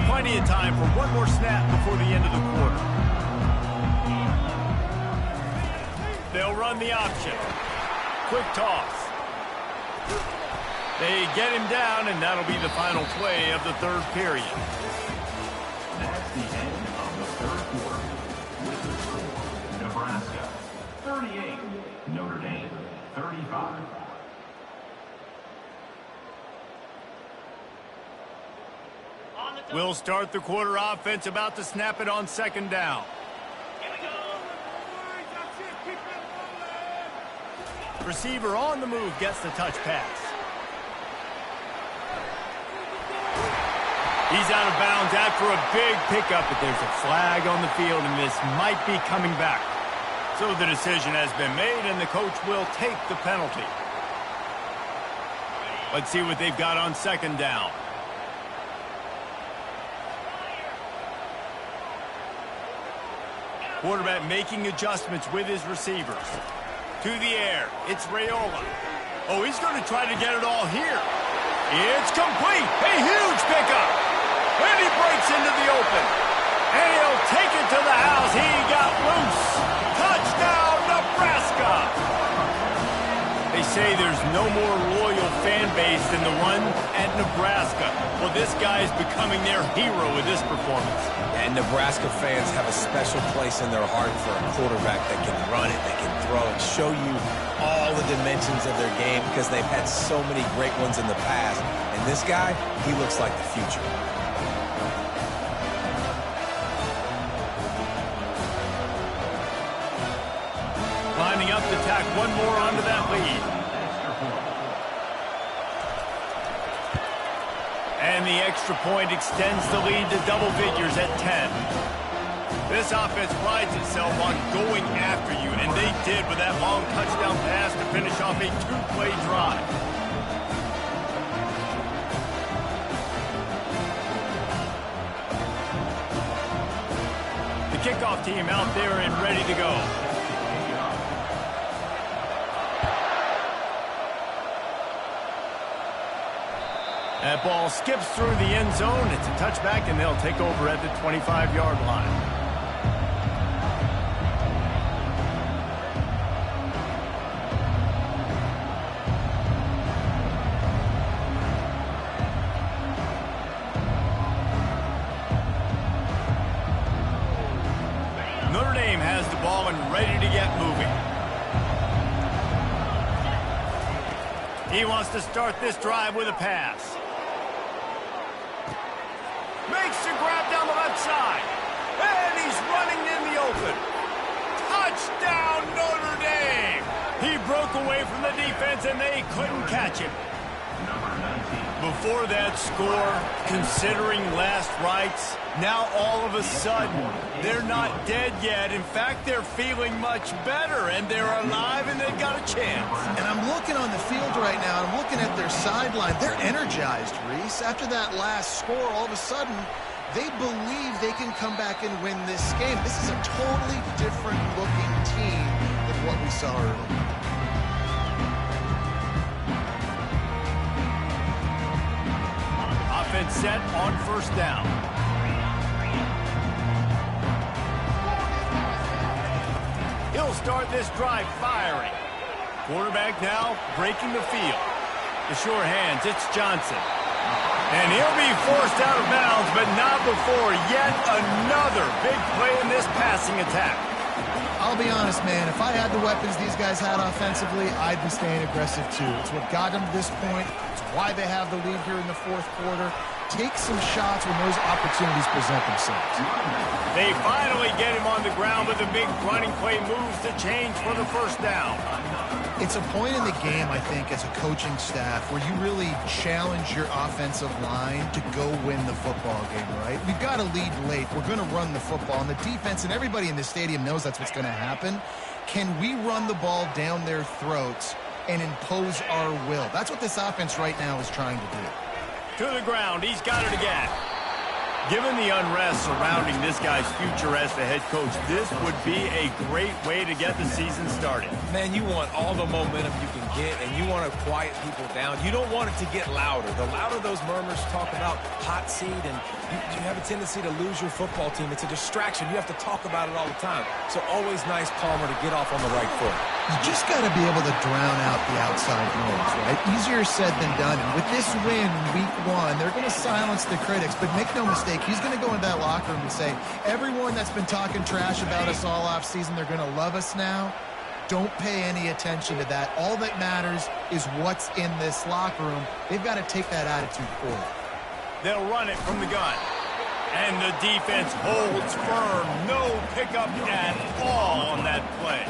Plenty of time for one more snap before the end of the quarter. They'll run the option. Quick toss. They get him down, and that'll be the final play of the 3rd period. That's the end of the 3rd quarter. With the score, Nebraska 38, Notre Dame 35. We'll start the quarter offense, about to snap it on 2nd down. Receiver on the move gets the touch pass. He's out of bounds after a big pickup, but there's a flag on the field, and this might be coming back. So the decision has been made, and the coach will take the penalty. Let's see what they've got on 2nd down. Quarterback making adjustments with his receivers. To the air, it's Raiola. Oh, he's going to try to get it all here. It's complete. A huge pickup. And he breaks into the open. And he'll take it to the house. He got loose. Touchdown, Nebraska. They say there's no more loyal fan base than the one at Nebraska. Well, this guy is becoming their hero with this performance. And Nebraska fans have a special place in their heart for a quarterback that can run it, that can throw it, show you all the dimensions of their game, because they've had so many great ones in the past. And this guy, he looks like the future. Lining up to tack one more onto that lead. And the extra point extends the lead to double figures at 10. This offense prides itself on going after you, and they did with that long touchdown pass to finish off a 2-play drive. kickoff team out there and ready to go. That ball skips through the end zone. It's a touchback, and they'll take over at the 25-yard line. Notre Dame has the ball and ready to get moving. He wants to start this drive with a pass. Makes the grab down the left side. And he's running in the open. Touchdown, Notre Dame! He broke away from the defense, and they couldn't catch him. Before that score, considering last rites, now all of a sudden, they're not dead yet. In fact, they're feeling much better, and they're alive, and they've got a chance. And I'm looking on the field right now, and I'm looking at their sideline. They're energized, Reese. After that last score, all of a sudden, they believe they can come back and win this game. This is a totally different-looking team than what we saw earlier. Offense set on first down. He'll start this drive firing. Quarterback now breaking the field. The sure hands, it's Johnson. And he'll be forced out of bounds, but not before yet another big play in this passing attack. I'll be honest, man, if I had the weapons these guys had offensively, I'd be staying aggressive too. It's what got them to this point. It's why they have the lead here in the fourth quarter. Take some shots when those opportunities present themselves. They finally get him on the ground, but the big running play moves the change for the first down. It's a point in the game, I think, as a coaching staff where you really challenge your offensive line to go win the football game, right? We've got to lead late. We're going to run the football. And the defense and everybody in the stadium knows that's what's going to happen. Can we run the ball down their throats and impose our will? That's what this offense right now is trying to do. To the ground. He's got it again. Given the unrest surrounding this guy's future as the head coach, this would be a great way to get the season started. Man, you want all the momentum you can get, and you want to quiet people down. You don't want it to get louder. The louder those murmurs talk about hot seat, and you have a tendency to lose your football team. It's a distraction. You have to talk about it all the time. So always nice, Palmer, to get off on the right foot. You just got to be able to drown out the outside noise, right? Easier said than done. And with this win week one, they're going to silence the critics. But make no mistake, he's going to go into that locker room and say, everyone that's been talking trash about us all offseason, they're going to love us now. Don't pay any attention to that. All that matters is what's in this locker room. They've got to take that attitude forward. They'll run it from the gun. And the defense holds firm. No pickup at all on that play.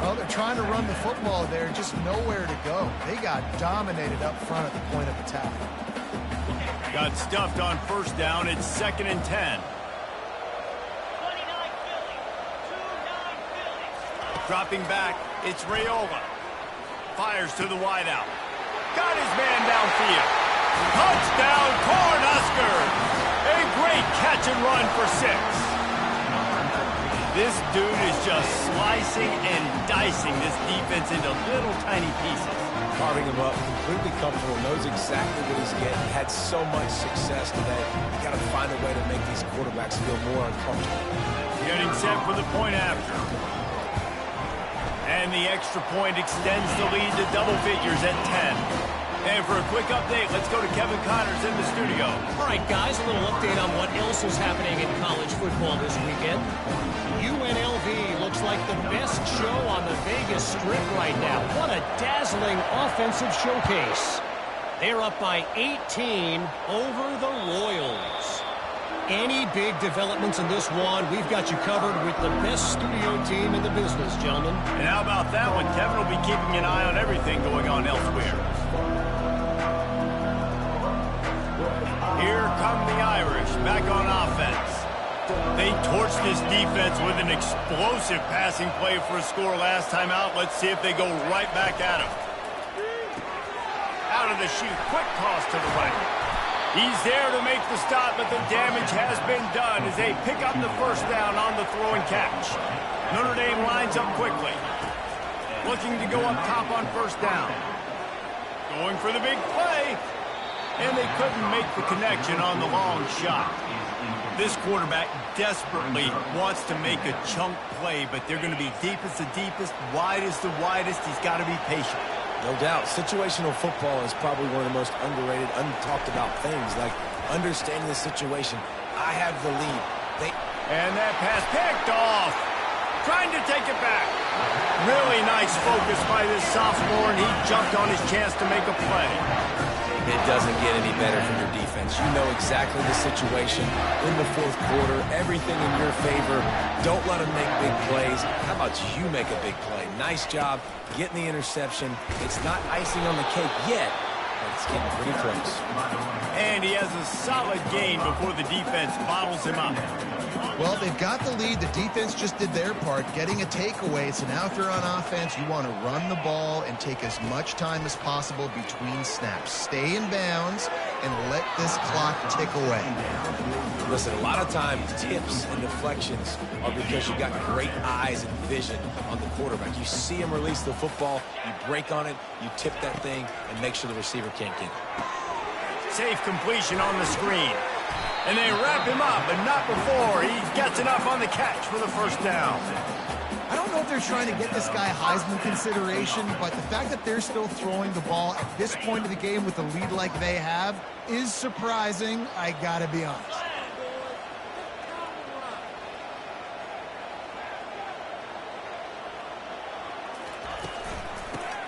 Well, they're trying to run the football there, just nowhere to go. They got dominated up front at the point of attack. Got stuffed on first down. It's 2nd and 10. Dropping back, it's Raiola. Fires to the wideout. Got his man downfield. Touchdown, Cornhuskers! A great catch and run for 6. This dude is just slicing and dicing this defense into little tiny pieces. Carving him up, completely comfortable, knows exactly what he's getting. Had so much success today. You got to find a way to make these quarterbacks feel more uncomfortable. Getting set for the point after. And the extra point extends the lead to double figures at 10. And for a quick update, let's go to Kevin Connors in the studio. All right, guys, a little update on what else is happening in college football this weekend. UNLV looks like the best show on the Vegas Strip right now. What a dazzling offensive showcase. They're up by 18 over the Royals. Any big developments in this one, we've got you covered with the best studio team in the business, gentlemen. And how about that one? Kevin will be keeping an eye on everything going on elsewhere. Here come the Irish back on offense. They torched this defense with an explosive passing play for a score last time out. Let's see if they go right back at him. Out of the chute, quick toss to the right. He's there to make the stop, but the damage has been done as they pick up the first down on the throw and catch. Notre Dame lines up quickly. Looking to go up top on first down. Going for the big play. And they couldn't make the connection on the long shot. This quarterback desperately wants to make a chunk play, but they're going to be deepest the deepest, widest the widest. He's got to be patient. No doubt. Situational football is probably one of the most underrated, untalked about things, like understanding the situation. I have the lead. And that pass picked off. Trying to take it back. Really nice focus by this sophomore, and he jumped on his chance to make a play. It doesn't get any better from your defense. You know exactly the situation in the fourth quarter. Everything in your favor. Don't let them make big plays. How about you make a big play? Nice job getting the interception. It's not icing on the cake yet, but it's getting pretty close. And he has a solid gain before the defense bottles him up. Well, they've got the lead. The defense just did their part, getting a takeaway. So now if you're on offense, you want to run the ball and take as much time as possible between snaps. Stay in bounds and let this clock tick away. Listen, a lot of times tips and deflections are because you got great eyes and vision on the quarterback. You see him release the football, you break on it, you tip that thing, and make sure the receiver can't get it. Safe completion on the screen. And they wrap him up, but not before he gets enough on the catch for the first down. I don't know if they're trying to get this guy Heisman consideration, but the fact that they're still throwing the ball at this point of the game with the lead like they have is surprising, I gotta be honest.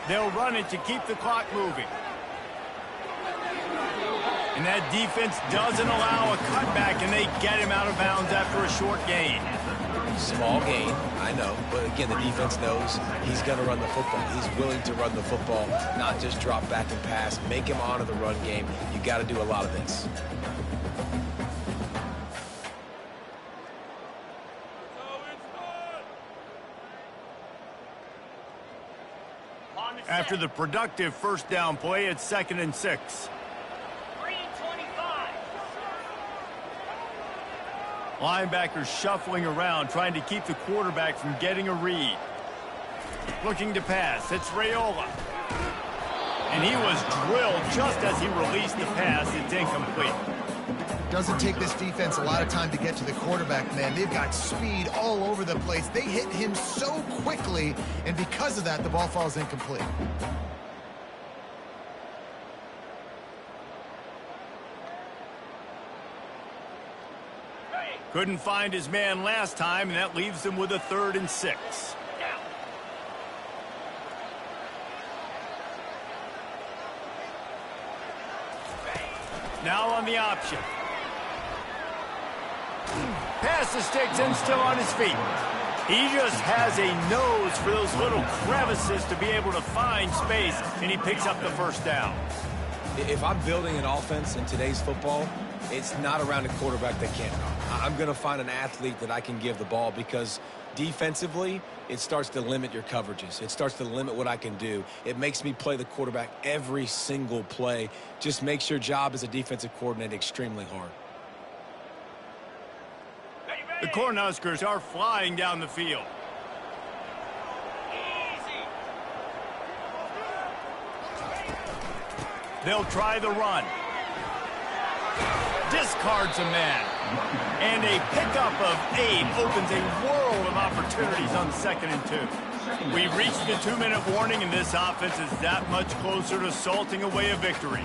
They'll run it to keep the clock moving. And that defense doesn't allow a cutback, and they get him out of bounds after a short gain. Small gain, I know. But again, the defense knows he's going to run the football. He's willing to run the football, not just drop back and pass. Make him honor the run game. You got to do a lot of this. After the productive first down play, it's 2nd and 6. Linebackers shuffling around, trying to keep the quarterback from getting a read. Looking to pass. It's Raiola. And he was drilled just as he released the pass. It's incomplete. Doesn't take this defense a lot of time to get to the quarterback, man. They've got speed all over the place. They hit him so quickly, and because of that, the ball falls incomplete. Couldn't find his man last time, and that leaves him with a 3rd and 6. Now on the option. Pass the sticks and still on his feet. He just has a nose for those little crevices to be able to find space, and he picks up the first down. If I'm building an offense in today's football, it's not around a quarterback that can't run. I'm going to find an athlete that I can give the ball, because defensively, it starts to limit your coverages. It starts to limit what I can do. It makes me play the quarterback every single play. Just makes your job as a defensive coordinator extremely hard. The Cornhuskers are flying down the field. They'll try the run. Discards a man. And a pickup of 8 opens a world of opportunities on 2nd and 2. We've reached the 2-minute warning, and this offense is that much closer to salting away a victory.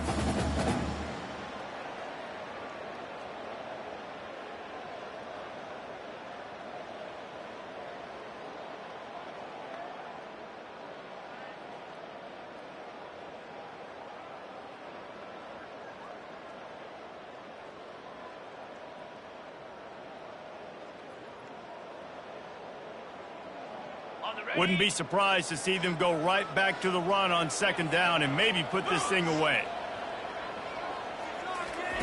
Wouldn't be surprised to see them go right back to the run on 2nd down and maybe put this thing away.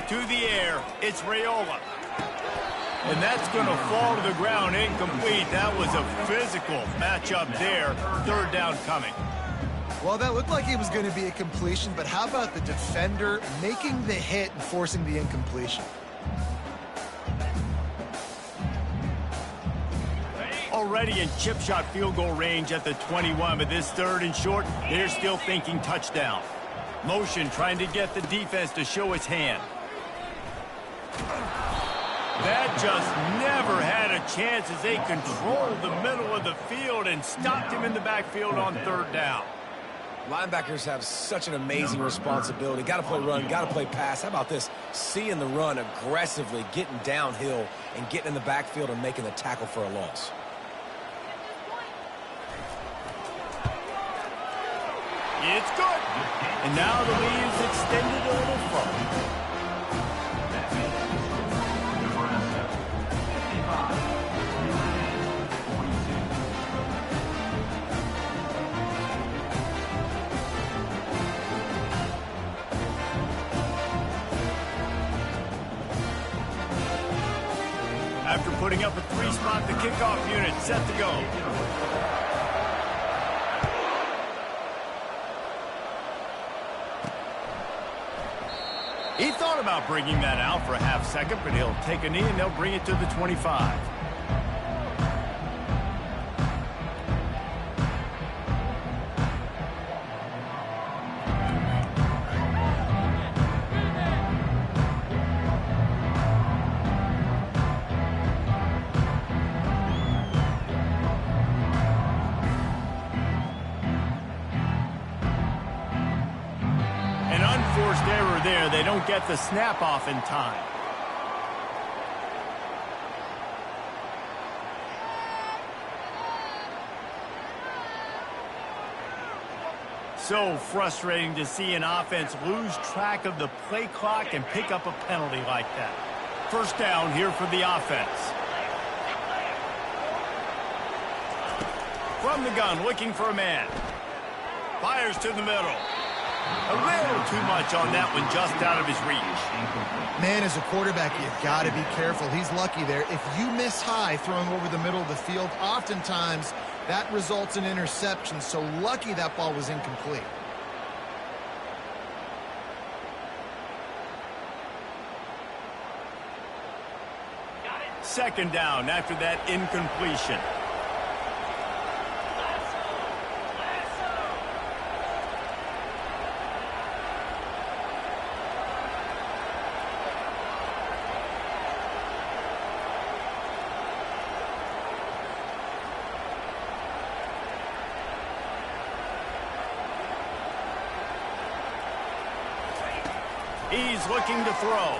To the air, it's Raiola. And that's going to fall to the ground incomplete. That was a physical matchup there. 3rd down coming. Well, that looked like it was going to be a completion, but how about the defender making the hit and forcing the incompletion? Already in chip shot field goal range at the 21, but this 3rd and short, they're still thinking touchdown. Motion trying to get the defense to show its hand. That just never had a chance as they controlled the middle of the field and stopped him in the backfield on 3rd down. Linebackers have such an amazing responsibility. Got to play run, got to play pass. How about this? Seeing the run aggressively, getting downhill, and getting in the backfield and making the tackle for a loss. It's good. And now the lead is extended a little further. Nebraska 55, Notre Dame 42. After putting up a 3-spot, the kickoff unit set to go. He thought about bringing that out for a half second, but he'll take a knee and they'll bring it to the 25. Unforced error there. They don't get the snap off in time. So frustrating to see an offense lose track of the play clock and pick up a penalty like that. 1st down here for the offense. From the gun, looking for a man. Fires to the middle. A little too much on that one, just out of his reach. Man, as a quarterback, you've got to be careful. He's lucky there. If you miss high throwing over the middle of the field, oftentimes that results in interception. So lucky that ball was incomplete. Second down after that incompletion. He's looking to throw.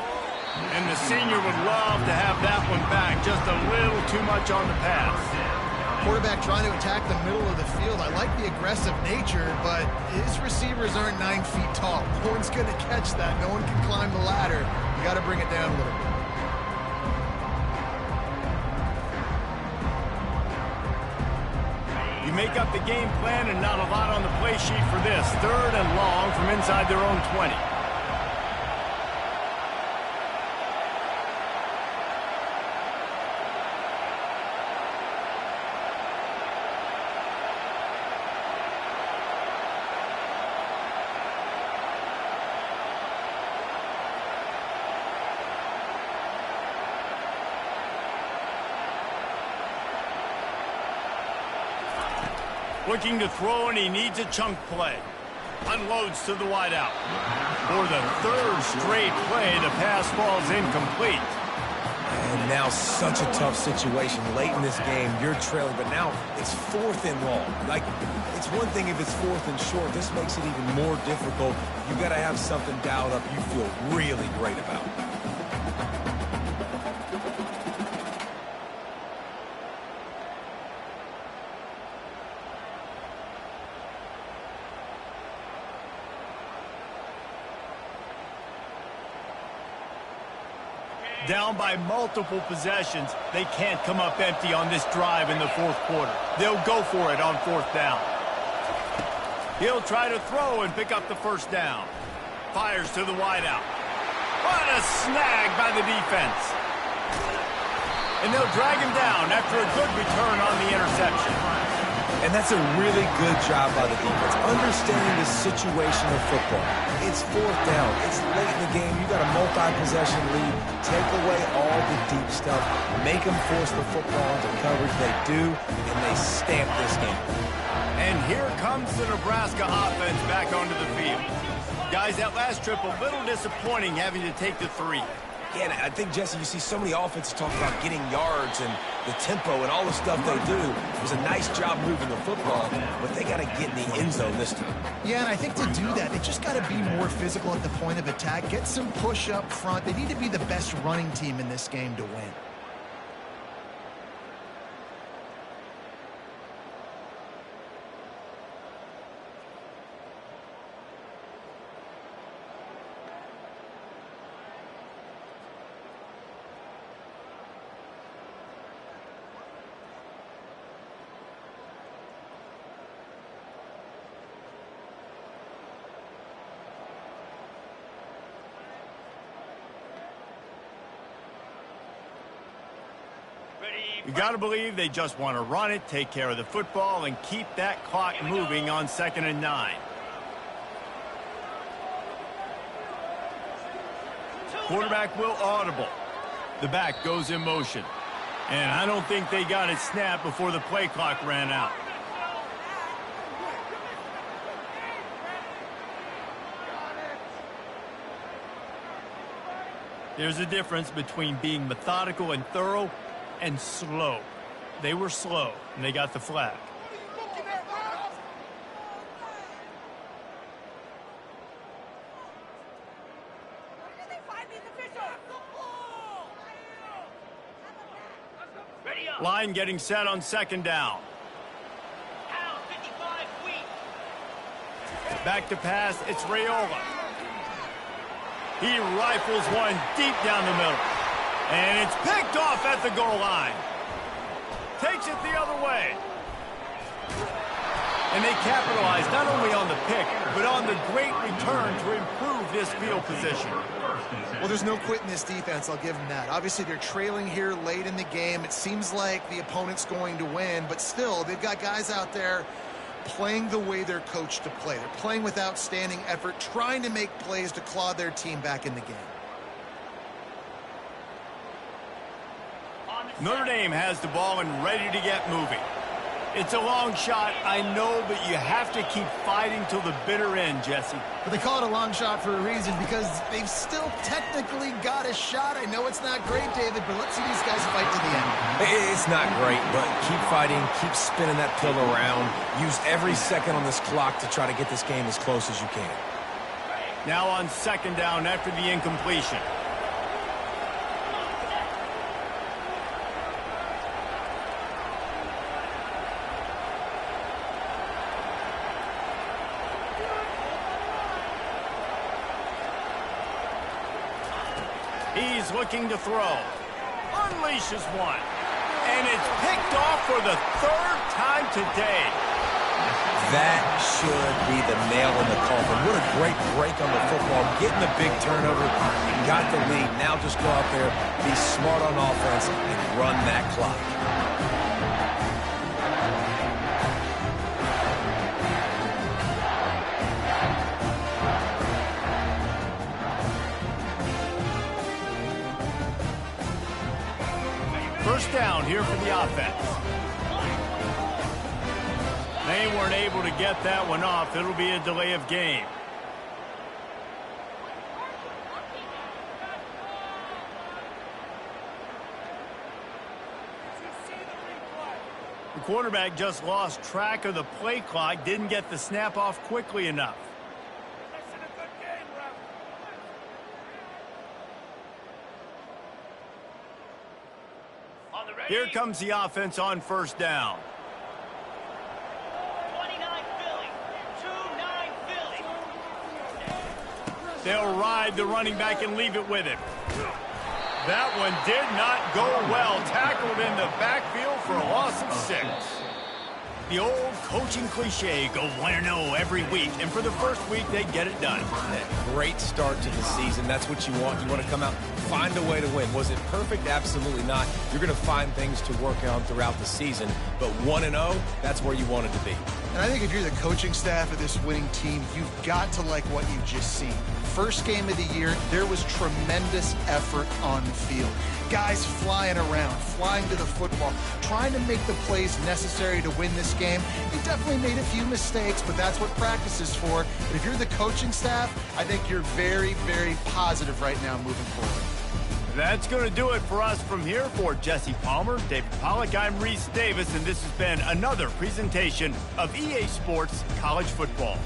And the senior would love to have that one back. Just a little too much on the pass. Quarterback trying to attack the middle of the field. I like the aggressive nature, but his receivers aren't 9 feet tall. No one's going to catch that. No one can climb the ladder. You got to bring it down a little bit. You make up the game plan and not a lot on the play sheet for this. 3rd and long from inside their own 20. Looking to throw, and he needs a chunk play. Unloads to the wideout. For the 3rd straight play, the pass falls incomplete. And now such a tough situation. Late in this game, you're trailing, but now it's 4th and long. Like, it's one thing if it's 4th and short. This makes it even more difficult. You got to have something dialed up you feel really great about. Down by multiple possessions, they can't come up empty on this drive in the 4th quarter. They'll go for it on 4th down. He'll try to throw and pick up the 1st down. Fires to the wideout. What a snag by the defense. And they'll drag him down after a good return on the interception. And that's a really good job by the defense, understanding the situation of football. It's fourth down. It's late in the game. You got a multi-possession lead. Take away all the deep stuff. Make them force the football into coverage. They do, and they stamp this game. And here comes the Nebraska offense back onto the field. Guys, that last trip a little disappointing having to take the 3. Yeah, and I think, Jesse, you see so many offenses talk about getting yards and the tempo and all the stuff they do. It was a nice job moving the football, but they got to get in the end zone this time. Yeah, and I think to do that, they just got to be more physical at the point of attack, get some push up front. They need to be the best running team in this game to win. You got to believe they just want to run it, take care of the football, and keep that clock moving on 2nd and 9. Quarterback will audible. The back goes in motion. And I don't think they got it snapped before the play clock ran out. There's a difference between being methodical and thorough and slow. They were slow, and they got the flag. Line getting set on 2nd down. Back to pass, it's Raiola. He rifles one deep down the middle. And it's picked off at the goal line. Takes it the other way. And they capitalize not only on the pick, but on the great return to improve this field position. Well, there's no quit in this defense. I'll give them that. Obviously, they're trailing here late in the game. It seems like the opponent's going to win, but still, they've got guys out there playing the way they're coached to play. They're playing with outstanding effort, trying to make plays to claw their team back in the game. Notre Dame has the ball and ready to get moving. It's a long shot, I know, but you have to keep fighting till the bitter end, Jesse. But they call it a long shot for a reason, because they've still technically got a shot. I know it's not great, David, but let's see these guys fight to the end. It's not great, but keep fighting, keep spinning that pill around. Use every second on this clock to try to get this game as close as you can. Now on 2nd down after the incompletion. He's looking to throw. Unleashes one. And it's picked off for the 3rd time today. That should be the nail in the coffin. What a great break on the football. Getting the big turnover. You got the lead. Now just go out there, be smart on offense, and run that clock. First down here for the offense. They weren't able to get that one off. It'll be a delay of game. The quarterback just lost track of the play clock, didn't get the snap off quickly enough. Here comes the offense on first down. 29 Philly. 2-9 Philly. They'll ride the running back and leave it with him. That one did not go well. Tackled in the backfield for a loss of 6. The Old coaching cliche, go 1-0 every week, and for the first week, they get it done. Yeah, great start to the season. That's what you want. You want to come out, find a way to win. Was it perfect? Absolutely not. You're going to find things to work on throughout the season, but 1-0, that's where you want it to be. And I think if you're the coaching staff of this winning team, you've got to like what you've just seen. First game of the year, there was tremendous effort on the field. Guys flying around, flying to the football, trying to make the plays necessary to win this game. They definitely made a few mistakes, but that's what practice is for. And if you're the coaching staff, I think you're very, very positive right now moving forward. That's going to do it for us from here. For Jesse Palmer, David Pollack, I'm Reese Davis, and this has been another presentation of EA Sports College Football.